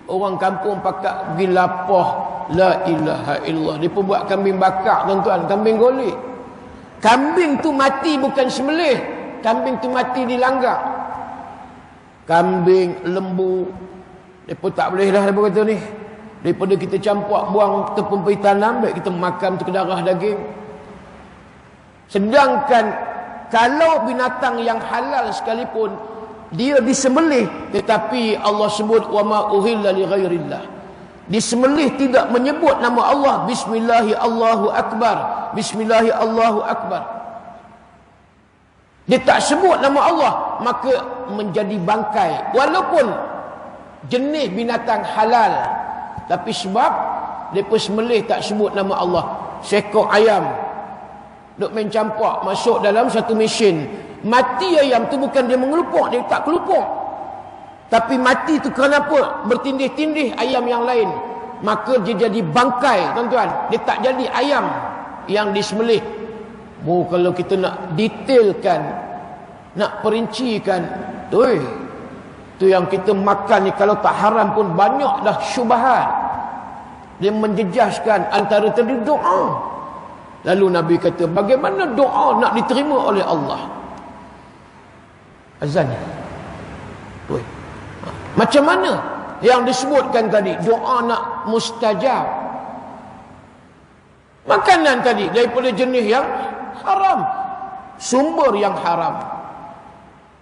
A: Orang kampung pakak pergi lapah, la ilaha illallah. Dia pun buat kambing bakar, tuan-tuan, kambing golek. Kambing tu mati bukan sembelih, kambing tu mati dilanggak. Kambing, lembu, dia pun tak boleh dah, dia pun kata ni. Daripada kita campak buang tepung pergi tanam, baik kita makan tu ke darah daging. Sedangkan kalau binatang yang halal sekalipun dia disembelih, tetapi Allah sebut wa ma uhilla li ghairillah. Disembelih tidak menyebut nama Allah, bismillahi Allahu akbar, bismillahi Allahu akbar. Dia tak sebut nama Allah, maka menjadi bangkai walaupun jenis binatang halal. Tapi sebab depa sembelih tak sebut nama Allah. Seekor ayam duk main campak masuk dalam satu mesin, Mati ayam tu bukan dia mengelupuk, dia tak kelupuk. Tapi mati tu kenapa? Bertindih-tindih ayam yang lain. Maka dia jadi bangkai, tuan-tuan. Dia tak jadi ayam yang disembelih. Kalau kita nak detailkan, nak perincikan, tu yang kita makan ni kalau tak haram pun banyak dah syubhat. Dia menjejaskan antara tadi doa. Lalu Nabi kata, bagaimana doa nak diterima oleh Allah? Azan ni. Macam mana yang disebutkan tadi, doa nak mustajab? Makanan tadi daripada jenis yang haram, sumber yang haram.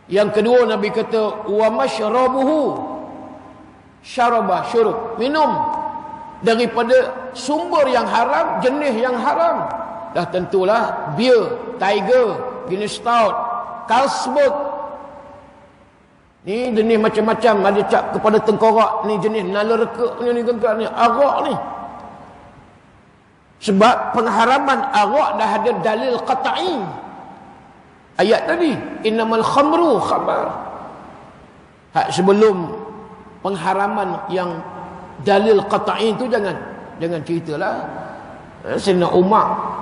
A: Yang kedua Nabi kata, wa masyrabuhu, syaraba, syurub, minum daripada sumber yang haram, jenis yang haram. Dah tentulah beer, tiger, Guinness stout, Carlsberg. Ni jenis macam-macam, ada cap kepada tengkorak, ni jenis nala reka ni tuan-tuan, ni arak ni. Sebab pengharaman arak dah ada dalil qat'i. Ayat tadi, innamal khamru khamar. Sebelum pengharaman yang dalil qat'i itu jangan ceritalah. Sayyidina Umar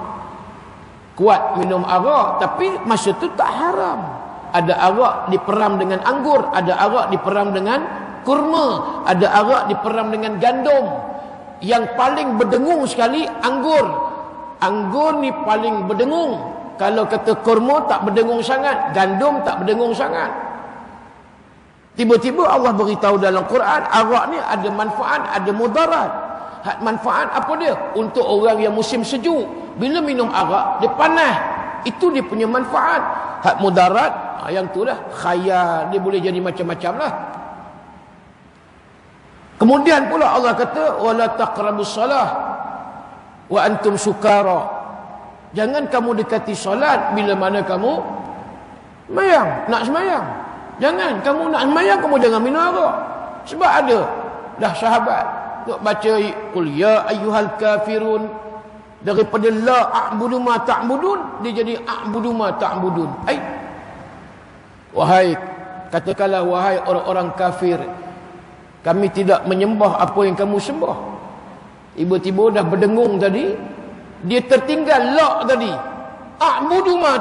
A: kuat minum arak, tapi masa tu tak haram. Ada arak diperam dengan anggur, ada arak diperam dengan kurma, ada arak diperam dengan gandum. Yang paling berdengung sekali anggur. Anggur ni paling berdengung. Kalau kata kurma tak berdengung sangat, gandum tak berdengung sangat. Tiba-tiba Allah beritahu dalam Quran, arak ni ada manfaat, ada mudarat. Manfaat apa dia? Untuk orang yang musim sejuk, bila minum arak dia panas, itu dia punya manfaat. Mudarat, yang tu lah khayal, dia boleh jadi macam-macam lah. Kemudian pula Allah kata, wala taqrabus salah wa antum sukara. Jangan kamu dekati solat bila mana kamu nak semayang. Jangan kamu nak semayang, kamu jangan minum arak. Sebab ada dah sahabat nak baca qul ya ayyuhal kafirun, daripada la a'budu ma ta'budun dia jadi a'budu ma ta'budun. Wahai, katakanlah wahai orang-orang kafir, kami tidak menyembah apa yang kamu sembah. Tiba-tiba dah berdengung tadi, dia tertinggal la tadi, a'budu ma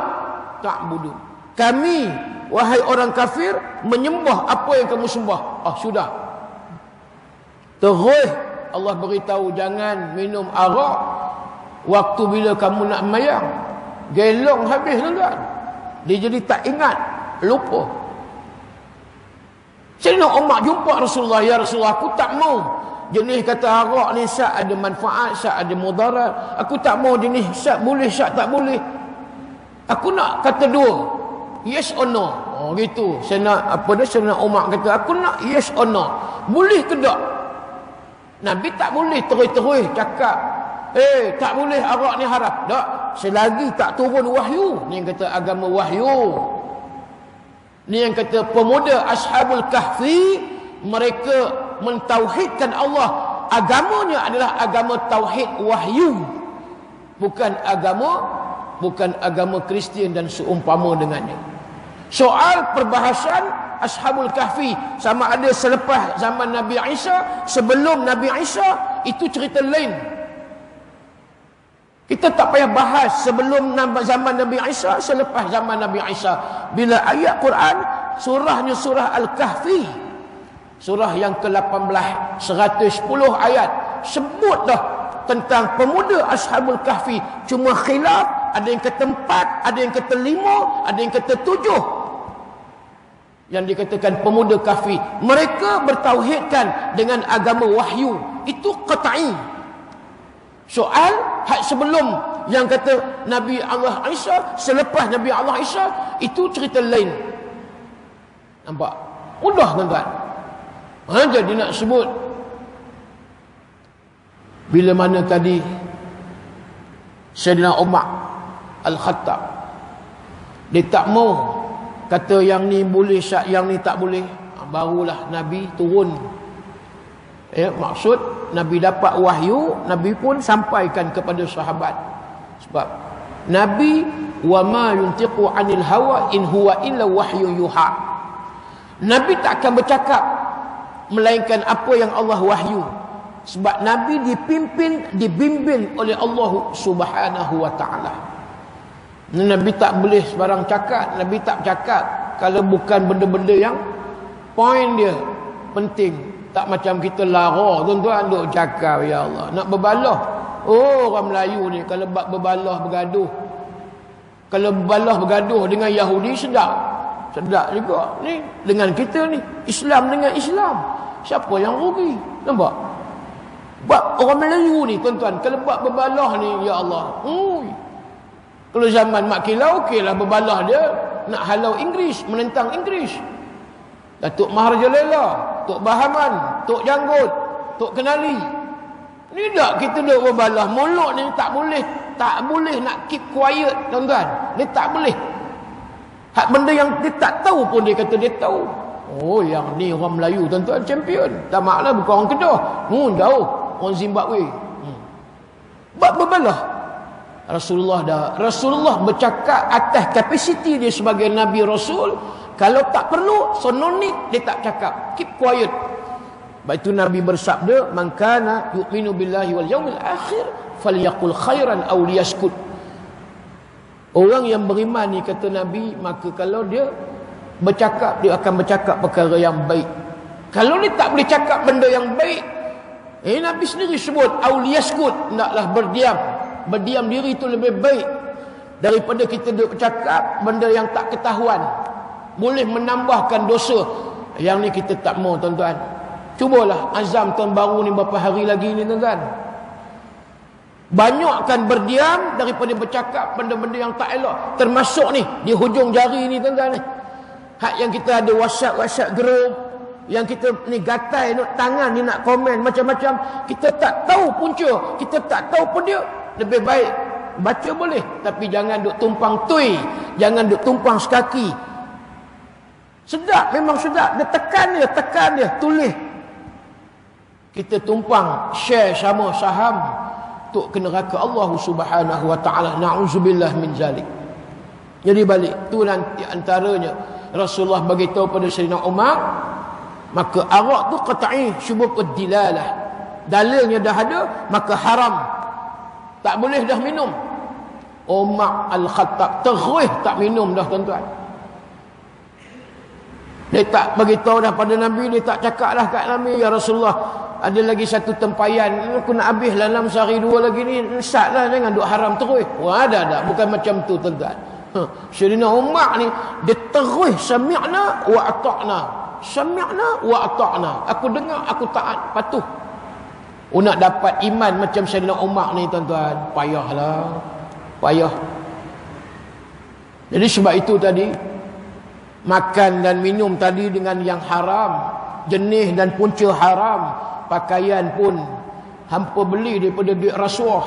A: ta'budun. Kami wahai orang kafir menyembah apa yang kamu sembah. Sudah. Terus Allah beritahu jangan minum arak waktu bila kamu nak mayang. Gelong habis tuan-tuan. Dia jadi tak ingat, lupa. Sayyidina Umar jumpa Rasulullah, ya Rasulullah, aku tak mau jenis kata arak ni syak ada manfaat, syak ada mudarat. Aku tak mau jenis syak boleh, syak tak boleh. Aku nak kata dua, yes or no. Gitu. Sayyidina Umar kata, aku nak yes or no. Boleh ke tak? Nabi tak boleh terus-terus cakap, tak boleh arak ni haram. Tak, selagi tak turun wahyu. Ni yang kata agama wahyu. Ni yang kata pemuda Ashabul Kahfi, mereka mentauhidkan Allah. Agamanya adalah agama tauhid wahyu. Bukan agama Kristian dan seumpama dengannya. Soal perbahasan Ashabul Kahfi, sama ada selepas zaman Nabi Isa, sebelum Nabi Isa, itu cerita lain. Kita tak payah bahas sebelum zaman Nabi Isa, selepas zaman Nabi Isa. Bila ayat Quran, surahnya surah Al-Kahfi, surah yang ke-18, 110 ayat, sebut dah tentang pemuda Ashabul Kahfi. Cuma khilaf, ada yang kata 4, ada yang kata 5, ada yang kata 7. Yang dikatakan pemuda kahfi, mereka bertauhidkan dengan agama wahyu. Itu qat'i. Soal sebelum yang kata Nabi Allah Isa, selepas Nabi Allah Isa, itu cerita lain. Nampak? Mudah tuan-tuan. Jadi nak sebut bila mana tadi Sayyidina Umar Al-Khattab, dia tak mau kata yang ni boleh, syak yang ni tak boleh. Barulah Nabi turun. Maksud Nabi dapat wahyu, Nabi pun sampaikan kepada sahabat. Sebab Nabi wa ma yuntiqu 'anil hawa in huwa illa wahyu yuha. Nabi tak akan bercakap melainkan apa yang Allah wahyu. Sebab Nabi dibimbing oleh Allah Subhanahu wa taala. Nabi tak boleh sebarang cakap, Nabi tak cakap kalau bukan benda-benda yang poin dia penting. Tak macam kita lara tuan-tuan duk cakap, ya Allah nak berbalah. Oh, orang Melayu ni kalau berbalah bergaduh. Kalau berbalah bergaduh dengan Yahudi sedap juga. Ni dengan kita ni, Islam dengan Islam, siapa yang rugi? Nampak? Bab orang Melayu ni tuan-tuan, kalau bab berbalah ni, ya Allah. Kalau zaman Mak Kilau, okeylah berbalah dia nak halau Inggeris, menentang Inggeris. Datuk Maharaja Lela, Tok Bahaman, Tok Janggut, Tok Kenali. Ni tak kita duk berbalah. Mulut ni tak boleh nak keep quiet tuan-tuan. Ni tak boleh. Hak benda yang dia tak tahu pun dia kata dia tahu. Oh, yang ni orang Melayu tuan-tuan champion. Tak maklah bukan orang Kedah. Jauh orang Zimbabwe. Bab berbalah. Rasulullah bercakap atas kapasiti dia sebagai Nabi Rasul. Kalau tak perlu, so no need, dia tak cakap. Keep quiet. Sebab itu Nabi bersabda, man kana yu'minu billahi wal yaumil akhir falyaqul khairan aw liyaskut. Orang yang beriman ni, kata Nabi, maka kalau dia bercakap, dia akan bercakap perkara yang baik. Kalau dia tak boleh cakap benda yang baik, Nabi sendiri sebut aw liyaskut, hendaklah berdiam. Berdiam diri itu lebih baik daripada kita duk bercakap benda yang tak ketahuan, boleh menambahkan dosa. Yang ni kita tak mau tuan-tuan. Cubalah azam tahun baru ni berapa hari lagi ni tuan-tuan. Banyakkan berdiam daripada bercakap benda-benda yang tak elok. Termasuk ni di hujung jari ni tuan-tuan ni. Hak yang kita ada WhatsApp group, yang kita ni gatai tangan ni nak komen macam-macam, kita tak tahu punca, kita tak tahu pun dia. Lebih baik baca boleh, tapi jangan duk tumpang tui, jangan duk tumpang sekaki. Sedap, memang sedap. Dia tekan dia, tulis. Kita tumpang share sama saham untuk ke neraka Allah Subhanahu wa taala. Na'udzubillah min zalik. Jadi balik tu nanti antaranya Rasulullah bagi tahu pada Sayyidina Umar, maka arak tu qat'i syubub ad-dilalah. Dalilnya dah ada, maka haram. Tak boleh dah minum. Umar Al-Khattab terus tak minum dah tuan-tuan. Dia tak bagi tahu dah pada Nabi, dia tak cakap dah kat Nabi, ya Rasulullah, ada lagi satu tempayan, aku nak habis dalam sehari dua lagi ni, sat lah, jangan duk haram terus. Wah, ada bukan macam tu tuan-tuan. Sayyidina Umar ni dia terus sami'na wa ata'na. Sami'na wa ata'na. Aku dengar, aku taat, patuh. Nak dapat iman macam Sayyidina Umar ni tuan-tuan, payahlah. Payah. Jadi sebab itu tadi, makan dan minum tadi dengan yang haram, jenis dan punca haram, pakaian pun hampa beli daripada duit rasuah.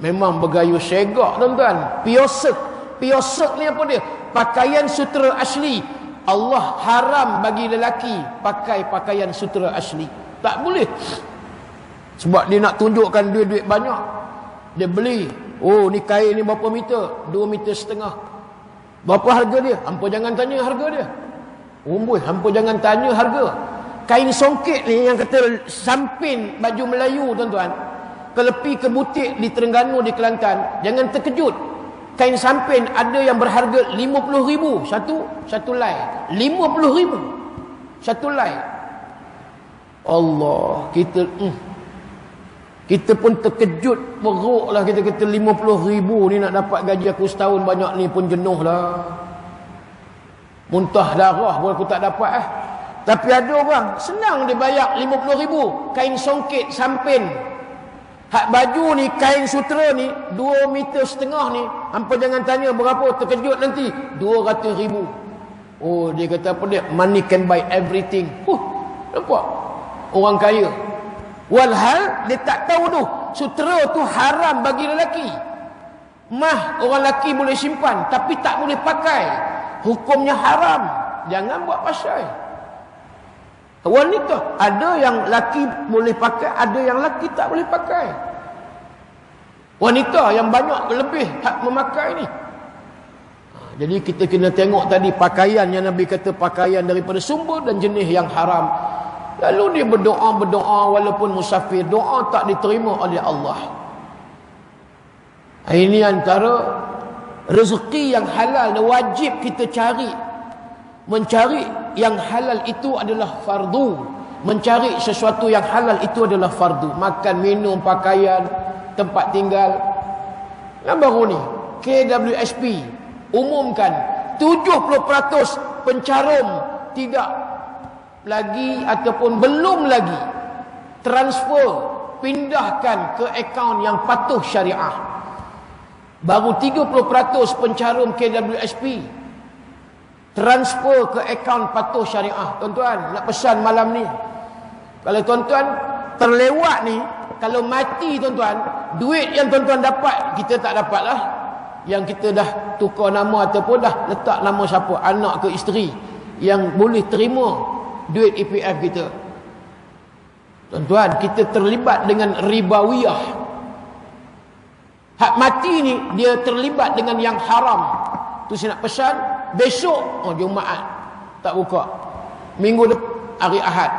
A: Memang bergaya segak tuan-tuan. Piosek ni apa dia? Pakaian sutera asli. Allah haram bagi lelaki pakai pakaian sutera asli. Tak boleh. Sebab dia nak tunjukkan duit-duit banyak. Dia beli, oh ni kain ni berapa meter? 2,5 meter. Berapa harga dia? Hampa jangan tanya harga dia. Hampa jangan tanya harga. Kain songket ni yang kata sampin baju Melayu tuan-tuan, kalau pergi ke butik di Terengganu, di Kelantan, jangan terkejut. Kain sampin ada yang berharga 50,000 satu lai. 50,000 satu lai. Allah, kita pun terkejut, beruklah kita kata 50,000 ni nak dapat gaji aku setahun banyak ni pun jenuh lah. Muntah darah pun aku tak dapat . Tapi ada orang senang dia bayar 50,000 kain songket sampin. Hak baju ni, kain sutera ni 2,5 meter ni, hampa jangan tanya berapa, terkejut nanti 200,000. Oh, dia kata apa dia? Money can buy everything. Nampak? Orang kaya. Walhal dia tak tahu tu sutera tu haram bagi lelaki. Mah orang lelaki boleh simpan tapi tak boleh pakai, hukumnya haram. Jangan buat pasal. Wanita ada yang lelaki boleh pakai, ada yang lelaki tak boleh pakai. Wanita yang banyak lebih hak memakai ni. Jadi kita kena tengok tadi pakaian yang Nabi kata pakaian daripada sumber dan jenis yang haram. Lalu dia berdoa walaupun musafir, doa tak diterima oleh Allah. Ini antara rezeki yang halal dan wajib kita cari. Mencari yang halal itu adalah fardu. Mencari sesuatu yang halal itu adalah fardu. Makan, minum, pakaian, tempat tinggal. Yang baru ni KWSP umumkan 70% pencarum tidak lagi ataupun belum lagi transfer, pindahkan ke akaun yang patuh syariah. Baru 30% pencarum KWSP transfer ke akaun patuh syariah. Tuan-tuan, nak pesan malam ni, kalau tuan-tuan terlewat ni, kalau mati tuan-tuan, duit yang tuan-tuan dapat kita tak dapat lah. Yang kita dah tukar nama ataupun dah letak nama siapa, anak ke isteri yang boleh terima duit EPF kita. Tuan-tuan, kita terlibat dengan ribawiyah. Hak mati ni dia terlibat dengan yang haram. Tu saya nak pesan, besok Jumaat tak buka, minggu depan hari Ahad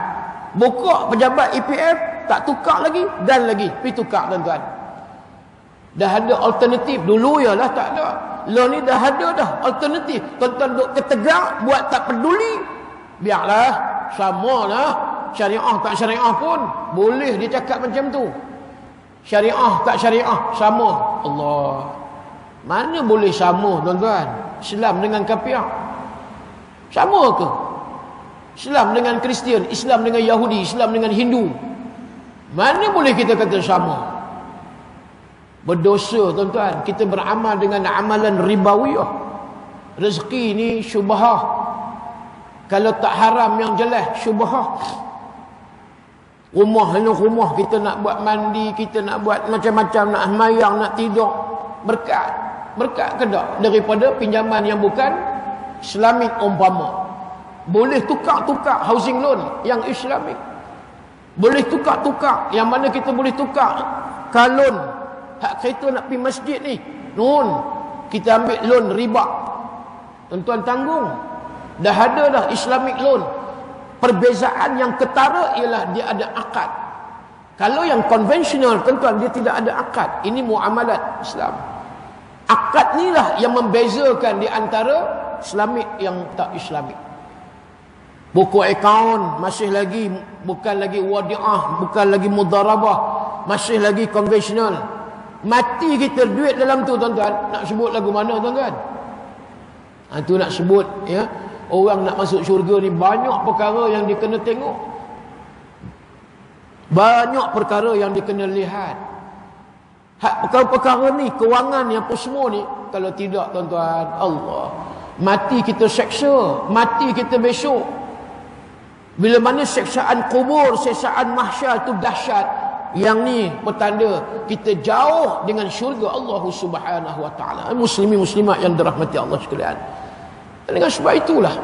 A: buka pejabat EPF tak tukar lagi dan lagi pergi tukar. Tuan-tuan, dah ada alternatif. Dulu ialah tak ada. Lah ni dah ada dah alternatif. Tuan-tuan duk ketegak, buat tak peduli, biarlah, samalah. Syariah tak syariah pun boleh dia cakap macam tu. Syariah tak syariah sama. Allah, mana boleh sama tuan-tuan? Islam dengan kafir sama ke? Islam dengan Kristian, Islam dengan Yahudi, Islam dengan Hindu, mana boleh kita kata sama? Berdosa tuan-tuan, kita beramal dengan amalan ribawiyah. Rezeki ni syubhah. Kalau tak haram yang jelas, syubhah. Rumah kita nak buat mandi, kita nak buat macam-macam, nak sembahyang, nak tidur, berkat. Berkat ke tak? Daripada pinjaman yang bukan Islamik umpama. Boleh tukar-tukar housing loan yang Islamik. Boleh tukar-tukar, yang mana kita boleh tukar kalon. Hak kereta nak pergi masjid ni, nun, kita ambil loan riba. Tuan-tuan tanggung. Dah ada dah Islamic loan. Perbezaan yang ketara ialah dia ada akad. Kalau yang konvensional tuan-tuan, dia tidak ada akad. Ini muamalat Islam. Akad ni lah yang membezakan di antara Islamik yang tak Islamik. Buku akaun masih lagi bukan lagi wadi'ah, bukan lagi mudarabah, masih lagi konvensional. Mati kita duit dalam tu tuan-tuan, nak sebut lagu mana tuan-tuan? Tu nak sebut ya, orang nak masuk syurga ni banyak perkara yang dia kena tengok. Banyak perkara yang dia kena lihat. Hak perkara-perkara ni, kewangan yang apa semua ni, kalau tidak tuan-tuan, Allah, mati kita seksa, mati kita besok. Bila mana seksaan kubur, seksaan mahsyar tu dahsyat. Yang ni petanda kita jauh dengan syurga Allah Subhanahu wa taala. Muslimin muslimat yang dirahmati Allah sekalian. Dengan sebab itulah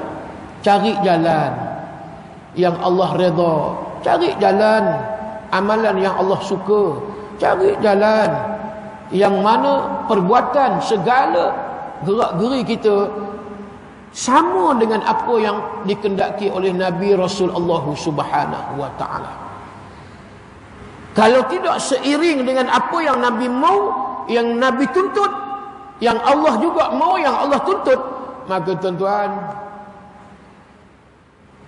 A: cari jalan yang Allah redha, cari jalan amalan yang Allah suka, cari jalan yang mana perbuatan segala gerak-geri kita sama dengan apa yang dikehendaki oleh Nabi Rasul Allah Subhanahu wa taala. Kalau tidak seiring dengan apa yang Nabi mau, yang Nabi tuntut, yang Allah juga mau, yang Allah tuntut, maka tuan-tuan,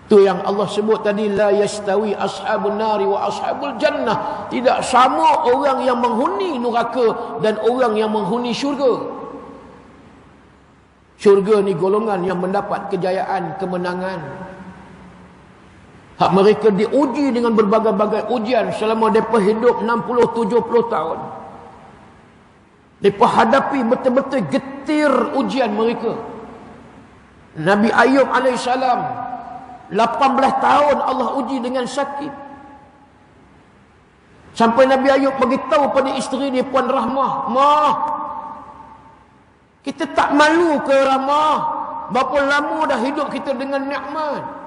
A: tu yang Allah sebut tadi, la yastawi ashabun nari wa ashabul jannah. Tidak sama orang yang menghuni neraka dan orang yang menghuni syurga. Syurga ni golongan yang mendapat kejayaan, kemenangan. Hak mereka diuji dengan berbagai-bagai ujian selama mereka hidup 60-70 tahun. Mereka hadapi betul-betul getir ujian mereka. Nabi Ayub AS 18 tahun Allah uji dengan sakit. Sampai Nabi Ayub beritahu pada isteri dia, Puan Rahmah, "Mah, kita tak malu ke Rahmah? Berapa lama dah hidup kita dengan nikmat?"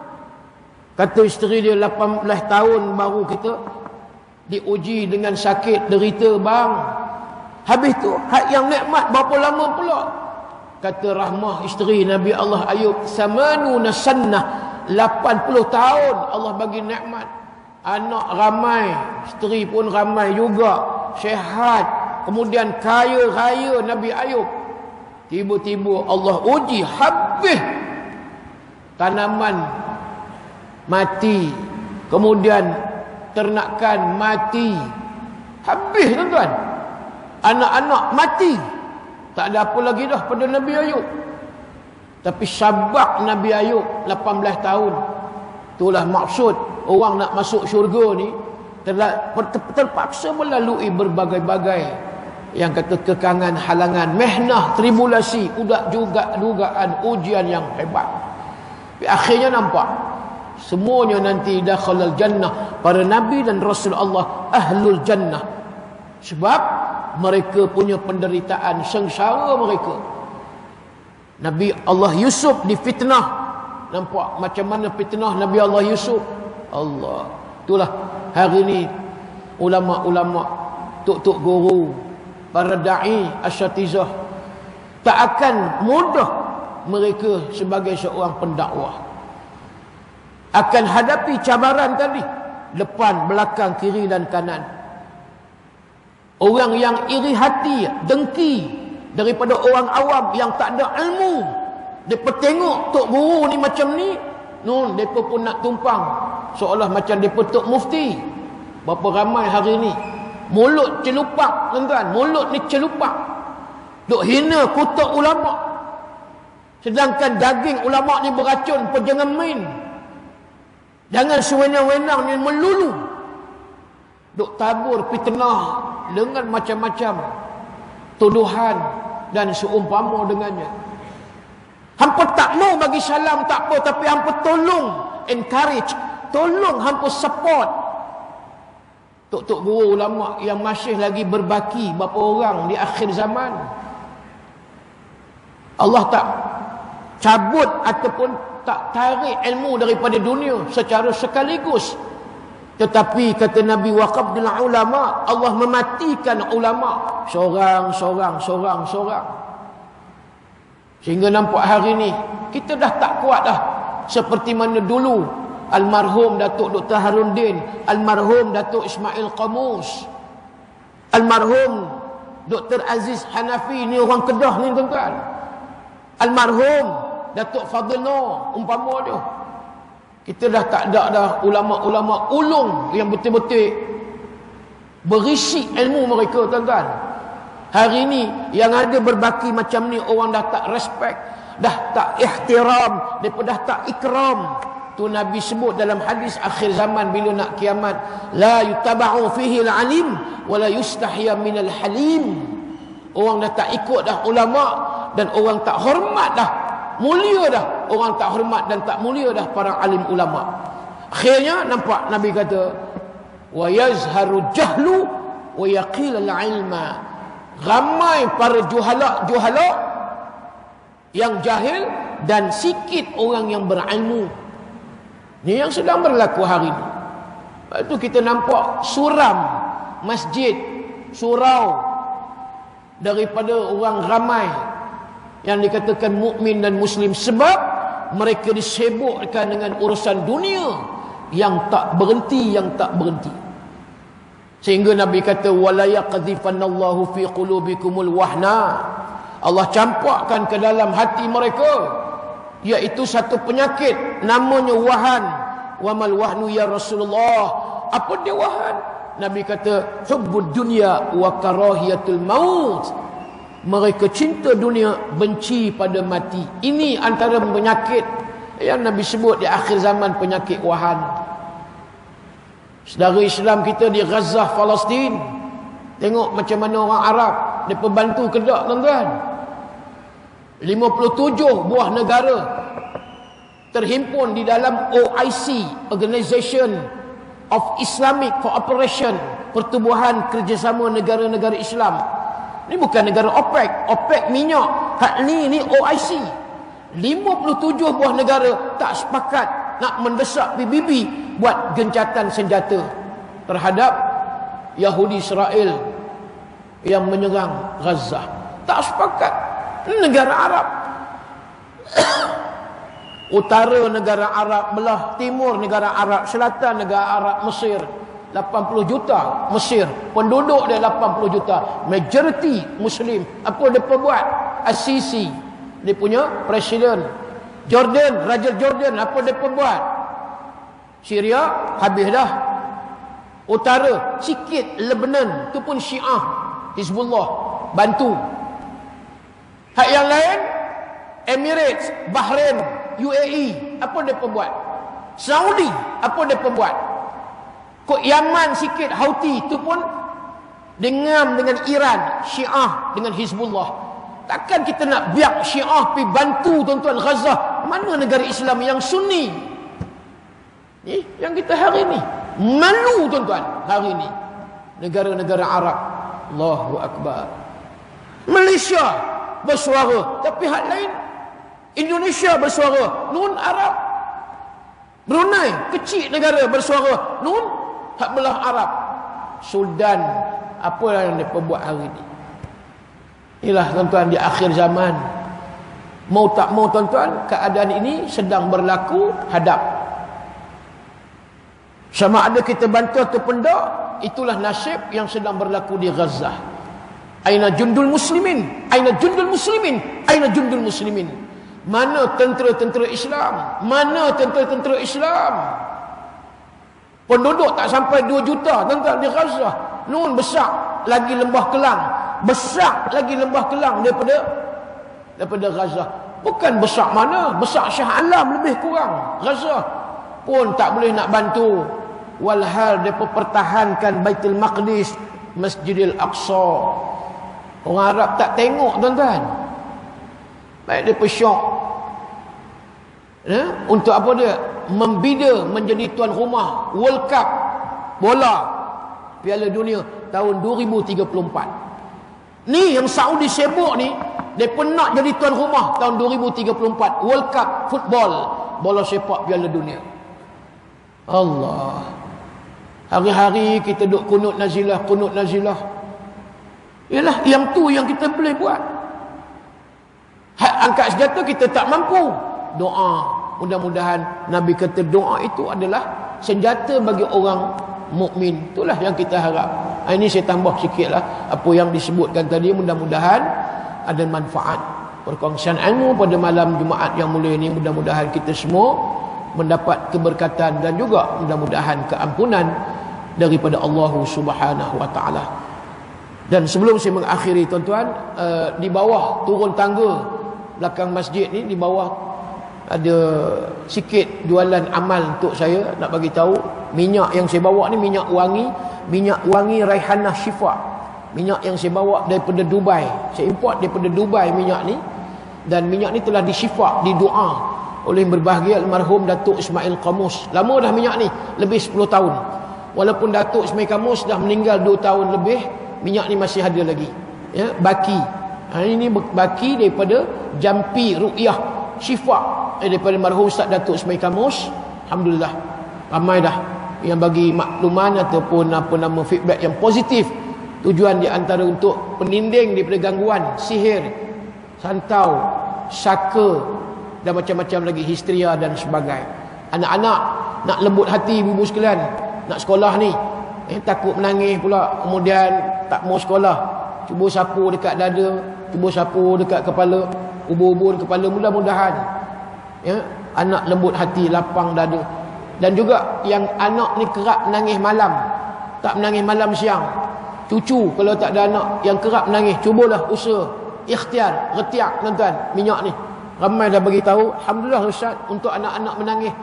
A: Kata isteri dia, 18 tahun baru kita diuji dengan sakit, derita bang. Habis tu hak yang nikmat berapa lama pula? Kata Rahmah isteri Nabi Allah Ayub, samanuna sannah, 80 tahun Allah bagi nikmat. Anak ramai, isteri pun ramai juga, sihat, kemudian kaya raya Nabi Ayub. Tiba-tiba Allah uji, habis tanaman mati, kemudian ternakan mati, habis tuan-tuan. Anak-anak mati, tak ada apa lagi dah pada Nabi Ayub. Tapi sabar Nabi Ayub 18 tahun. Itulah maksud orang nak masuk syurga ni terpaksa melalui berbagai-bagai yang kata kekangan, halangan, mehnah, tribulasi, udah juga dugaan ujian yang hebat. Tapi akhirnya nampak semuanya nanti dakhalal jannah, para nabi dan rasul Allah ahlul jannah. Sebab mereka punya penderitaan sengsara mereka. Nabi Allah Yusuf difitnah. Nampak macam mana fitnah Nabi Allah Yusuf. Allah. Itulah hari ni ulama-ulama, tok-tok guru, para da'i, asyatizah tak akan mudah mereka sebagai seorang pendakwah. Akan hadapi cabaran tadi, depan, belakang, kiri dan kanan. Orang yang iri hati, dengki daripada orang awam yang tak ada ilmu. Mereka tengok tok guru ni macam ni, mereka pun nak tumpang seolah macam mereka tok mufti. Berapa ramai hari ni mulut celupak, tuan-tuan, mulut ni celupak, duk hina kutuk ulama, sedangkan daging ulama ni beracun, jangan main. Jangan sewenang-wenang ni melulu duk tabur fitnah dengan macam-macam tuduhan dan seumpama dengannya. Hampa tak mau bagi salam tak apa, tapi hampa tolong encourage, tolong hampa support tok-tok guru ulama yang masih lagi berbaki berapa orang di akhir zaman. Allah tak cabut ataupun tak tarik ilmu daripada dunia secara sekaligus, tetapi kata Nabi, waqabdul ulama, Allah mematikan ulama seorang. Sehingga nampak hari ni kita dah tak kuat dah seperti mana dulu almarhum Datuk Dr. Haruddin, almarhum Datuk Ismail Qamus, almarhum Dr. Aziz Hanafi, ni orang Kedah ni tuan-tuan, almarhum Datuk Fadil Noor, umpama dia. Kita dah tak ada dah ulama-ulama ulung yang betul-betul berisi ilmu mereka, tuan-tuan. Hari ni yang ada berbaki macam ni, orang dah tak respect, dah tak ihtiram, mereka dah tak ikram. Tu Nabi sebut dalam hadis akhir zaman bila nak kiamat, la yutaba'u fihi al-alim wa la yustahya min al-halim. Orang dah tak ikut dah ulama dan orang tak hormat dah, mulia dah orang tak hormat dan tak mulia dah para alim ulama. Akhirnya nampak Nabi kata, wa yazharu jahlu wa yaqil al-ilma. Ramai para juhala yang jahil dan sikit orang yang berilmu. Ini yang sedang berlaku hari ini. Lepas tu kita nampak suram masjid, surau daripada orang ramai yang dikatakan mukmin dan muslim, sebab mereka disibukkan dengan urusan dunia yang tak berhenti. Sehingga Nabi kata, wala yaqdhifanallahu fi qulubikumul wahna. Allah campakkan ke dalam hati mereka, iaitu satu penyakit namanya wahan. Wa mal wahnu ya Rasulullah? Apa dia wahan? Nabi kata, hubbud dunya wa karahiyatul maut. Mereka cinta dunia, benci pada mati. Ini antara penyakit yang Nabi sebut di akhir zaman, penyakit wahan. Saudara Islam kita di Gaza, Palestin, tengok macam mana orang Arab mereka bantu Kedah, tuan-tuan. 57 buah negara terhimpun di dalam OIC, Organization of Islamic Cooperation, Pertubuhan Kerjasama Negara-Negara Islam. Ini bukan negara OPEC. OPEC minyak, hak ni OIC. 57 buah negara tak sepakat nak mendesak PBB buat gencatan senjata terhadap Yahudi Israel. yang menyerang Gaza. Tak sepakat. Negara Arab, utara negara Arab, belah timur negara Arab, selatan negara Arab, Mesir 80 juta. Mesir penduduk dia 80 juta, majoriti Muslim. Apa dia buat? As-Sisi, dia punya presiden. Jordan, Raja Jordan, apa dia buat? Syria habis dah. Utara sikit Lebanon, tu pun Syiah, Hizbullah bantu. Hak yang lain, Emirates, Bahrain, UAE, apa dia buat? Saudi, apa dia buat? Kok Yaman sikit, Houthi, tu pun dengam dengan Iran, Syiah dengan Hizbullah. Takkan kita nak biar Syiah pergi bantu tuan-tuan Gaza? Mana negara Islam yang Sunni? Yang kita hari ni malu tuan-tuan hari ni. Negara-negara Arab, Allahu Akbar. Malaysia bersuara, tapi hak lain. Indonesia bersuara, nun Arab. Brunei kecil negara bersuara, nun hak belah Arab. Sudan, apa yang dia buat hari ni? Inilah tuan-tuan, di akhir zaman, mau tak mau tuan-tuan, keadaan ini sedang berlaku hadap. Sama ada kita bantu ataupun tak, itulah nasib yang sedang berlaku di Gaza. Aina jundul muslimin, aina jundul muslimin, aina jundul muslimin. Mana tentera-tentera Islam? Mana tentera-tentera Islam? Penduduk tak sampai 2 juta tuan-tuan di Gaza. Nun besar lagi Lembah Kelang, besar lagi Lembah Kelang daripada Gaza. Bukan besar mana, besar Shah Alam lebih kurang. Gaza pun tak boleh nak bantu. Walhal mereka pertahankan Baitul Maqdis, Masjidil Aqsa. Orang Arab tak tengok tuan-tuan. Baik dia pesyok. Untuk apa dia? Membida menjadi tuan rumah World Cup bola Piala Dunia tahun 2034. Ni yang Saudi sibuk ni, dia pun nak jadi tuan rumah tahun 2034 World Cup football, bola sepak Piala Dunia. Allah. Hari-hari kita duk kunut nazilah, kunut nazilah. Yalah, yang tu yang kita boleh buat. Hak angkat senjata kita tak mampu. Doa. Mudah-mudahan Nabi kata doa itu adalah senjata bagi orang mukmin. Itulah yang kita harap. Ini saya tambah sikitlah apa yang disebutkan tadi. Mudah-mudahan ada manfaat perkongsian ilmu pada malam Jumaat yang mulia ini. Mudah-mudahan kita semua mendapat keberkatan dan juga mudah-mudahan keampunan daripada Allah Subhanahu wa taala. Dan sebelum saya mengakhiri tuan-tuan, di bawah turun tangga belakang masjid ni, di bawah ada sikit jualan amal untuk saya nak bagi tahu. Minyak yang saya bawa ni minyak wangi Raihanah Syifa. Minyak yang saya bawa daripada Dubai. Saya import daripada Dubai minyak ni, dan minyak ni telah disyifa, didoa oleh berbahagia almarhum Datuk Ismail Qamus. Lama dah minyak ni, lebih 10 tahun. Walaupun Datuk Ismail Qamus dah meninggal 2 tahun lebih, minyak ni masih ada lagi. Ya, baki. Ini baki daripada Jampi Ruqyah Syifa daripada marhum Ustaz Datuk Ismail Qamus. Alhamdulillah, ramai dah yang bagi makluman ataupun apa nama feedback yang positif. Tujuan di antara untuk peninding daripada gangguan sihir, santau, saka dan macam-macam lagi, histeria dan sebagainya. Anak-anak nak lembut hati ibu sekalian, nak sekolah ni, takut menangis pula, kemudian tak mau sekolah, cuba sapu dekat dada, cuba sapu dekat kepala, ubur-ubur kepala. Mudah-mudahan ya, anak lembut hati, lapang dada. Dan juga yang anak ni kerap menangis malam, tak menangis malam siang. Cucu kalau tak ada anak yang kerap menangis, cubalah usaha ikhtiar retiak tuan-tuan minyak ni. Ramai dah bagi tahu, alhamdulillah Ustaz, untuk anak-anak menangis.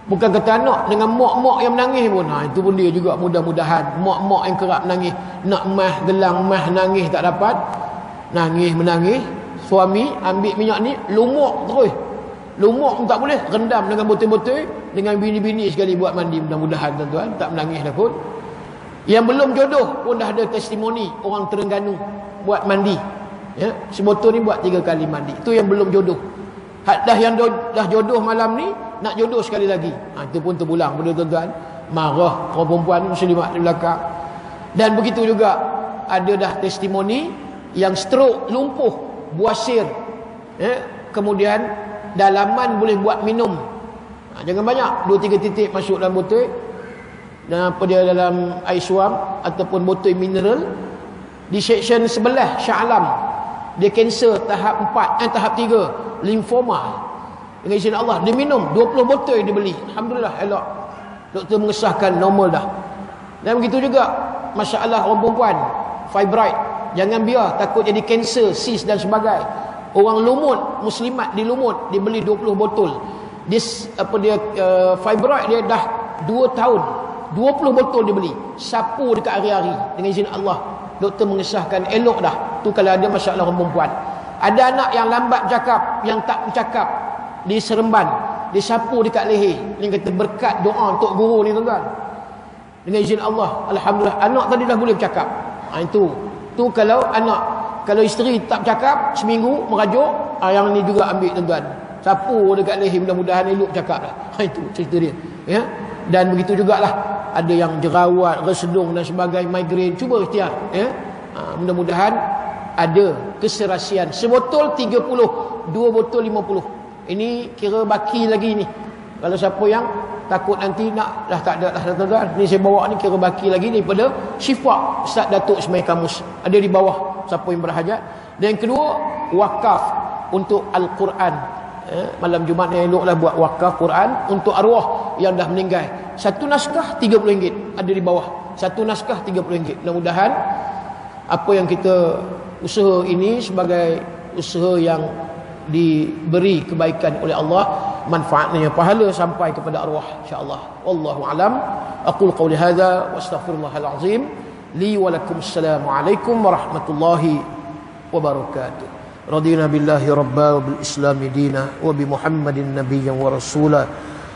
A: Bukan kata anak, dengan mak-mak yang menangis pun, itu pun dia juga. Mudah-mudahan mak-mak yang kerap menangis, nak mah gelang mah nangis tak dapat, nangis menangis, suami ambil minyak ni lumuk terus. Lumuk pun tak boleh, rendam dengan botol-botol, dengan bini-bini sekali buat mandi. Mudah-mudahan tuan-tuan tak menangis dah pun. Yang belum jodoh pun dah ada testimoni orang Terengganu buat mandi, ya, sebotol ni buat 3 kali mandi. Itu yang belum jodoh. Dah yang dah jodoh malam ni, nak jodoh sekali lagi, itu pun terpulang pada tuan-tuan. Marah orang perempuan muslimat di belakang. Dan begitu juga ada dah testimoni yang stroke, lumpuh, buasir, kemudian dalaman boleh buat minum. Jangan banyak, 2-3 titik masuk dalam botol, dan apa dia dalam air suam ataupun botol mineral. Di section sebelah Shah Alam, dia kanser tahap 4, tahap 3, limfoma. Dengan izin Allah, dia minum 20 botol dia beli. Alhamdulillah, elok. Doktor mengesahkan normal dah. Dan begitu juga masalah orang perempuan, fibroid. Jangan biar, takut jadi kanser, sis dan sebagainya. Orang lumut, muslimat di lumut, dia beli 20 botol. Dia fibroid dia dah 2 tahun. 20 botol dia beli. Sapu dekat hari-hari. Dengan izin Allah, doktor mengesahkan elok dah. Tu kalau ada masalah orang perempuan. Ada anak yang lambat bercakap, yang tak bercakap, di seremban, dia sapu dekat leher. Dia kata berkat doa untuk guru ni tuan-tuan. Dengan izin Allah, alhamdulillah, anak tadi dah boleh bercakap. Itu kalau anak, kalau isteri tak bercakap seminggu merajuk, yang ni juga ambil tuan-tuan. Sapu dekat leher, mudah-mudahan elok bercakap lah. Itu cerita dia. Ya. Dan begitu jugalah, ada yang jerawat, resedung dan sebagainya, migrain, cuba ikhtiar. Ya. Mudah-mudahan ada keserasian. Sebotol 30, 2 botol 50. Ini kira baki lagi ni. Kalau siapa yang takut nanti nak, dah tak ada dah tuan-tuan. Ni saya bawa ni kira baki lagi daripada Syifa Ustaz Datuk Ismail Kamus. Ada di bawah siapa yang berhajat. Dan yang kedua, wakaf untuk Al-Quran. Malam Jumaat ni eloklah buat wakaf Quran untuk arwah yang dah meninggal. Satu naskah RM30 ada di bawah. Satu naskah RM30. Mudah-mudahan apa yang kita usaha ini sebagai usaha yang diberi kebaikan oleh Allah, manfaatnya pahala sampai kepada arwah insya-Allah. Wallahu alam. Aqul qawli hadza wa astaghfirullahal azim li wa lakum. Assalamu alaikum warahmatullahi wabarakatuh. Radina billahi rabba wa bil islami dina wa bi Muhammadin nabiyyan wa rasula.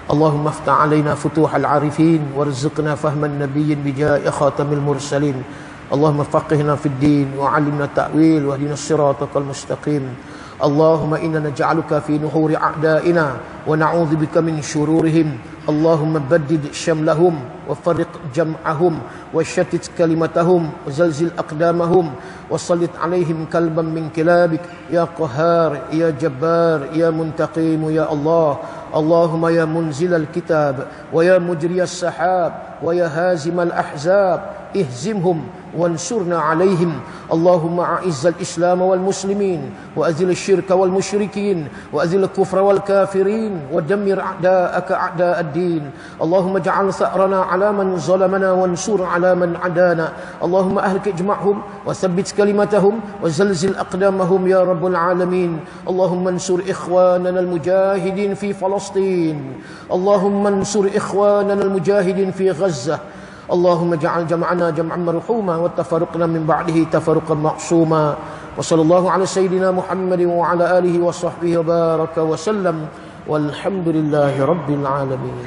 A: Allahumma aftah alaina futuhal arifin warzuqna fahman nabiyyin bijai khatamil mursalin. Allahumma faqihna fid din wa 'allimna ta'wil wa hdina siratal mustaqim. Allahumma inna naj'aluka fi nuhuri a'daina wa na'udzu bika min shururihim. Allahumma baddid syamlahum wa farriq jam'ahum wa shattit kalimatahum wa zalzil aqdamahum wa sallit alaihim kalban min kilabik ya qahhar ya jabbar ya muntaqim ya Allah. Allahumma ya munzilal kitab wa ya mujriyas sahab wa ya hazimal ahzab ihzimhum وانصرنا عليهم. اللهم أعز الإسلام والمسلمين وأذل الشرك والمشركين وأذل الكفر والكافرين ودمر أعداءك أعداء الدين. اللهم اجعل ثأرنا على من ظلمنا وانصر على من عدانا. اللهم أهلك اجمعهم وثبت كلمتهم وزلزل أقدامهم يا رب العالمين. اللهم انصر إخواننا المجاهدين في فلسطين. اللهم انصر إخواننا المجاهدين في غزة. اللهم اجعل جمعنا جمعا مرحوما وتفرقنا من بعده تفرقا معصوما. وصلى الله على سيدنا محمد وعلى آله وصحبه وبارك وسلم والحمد لله رب العالمين.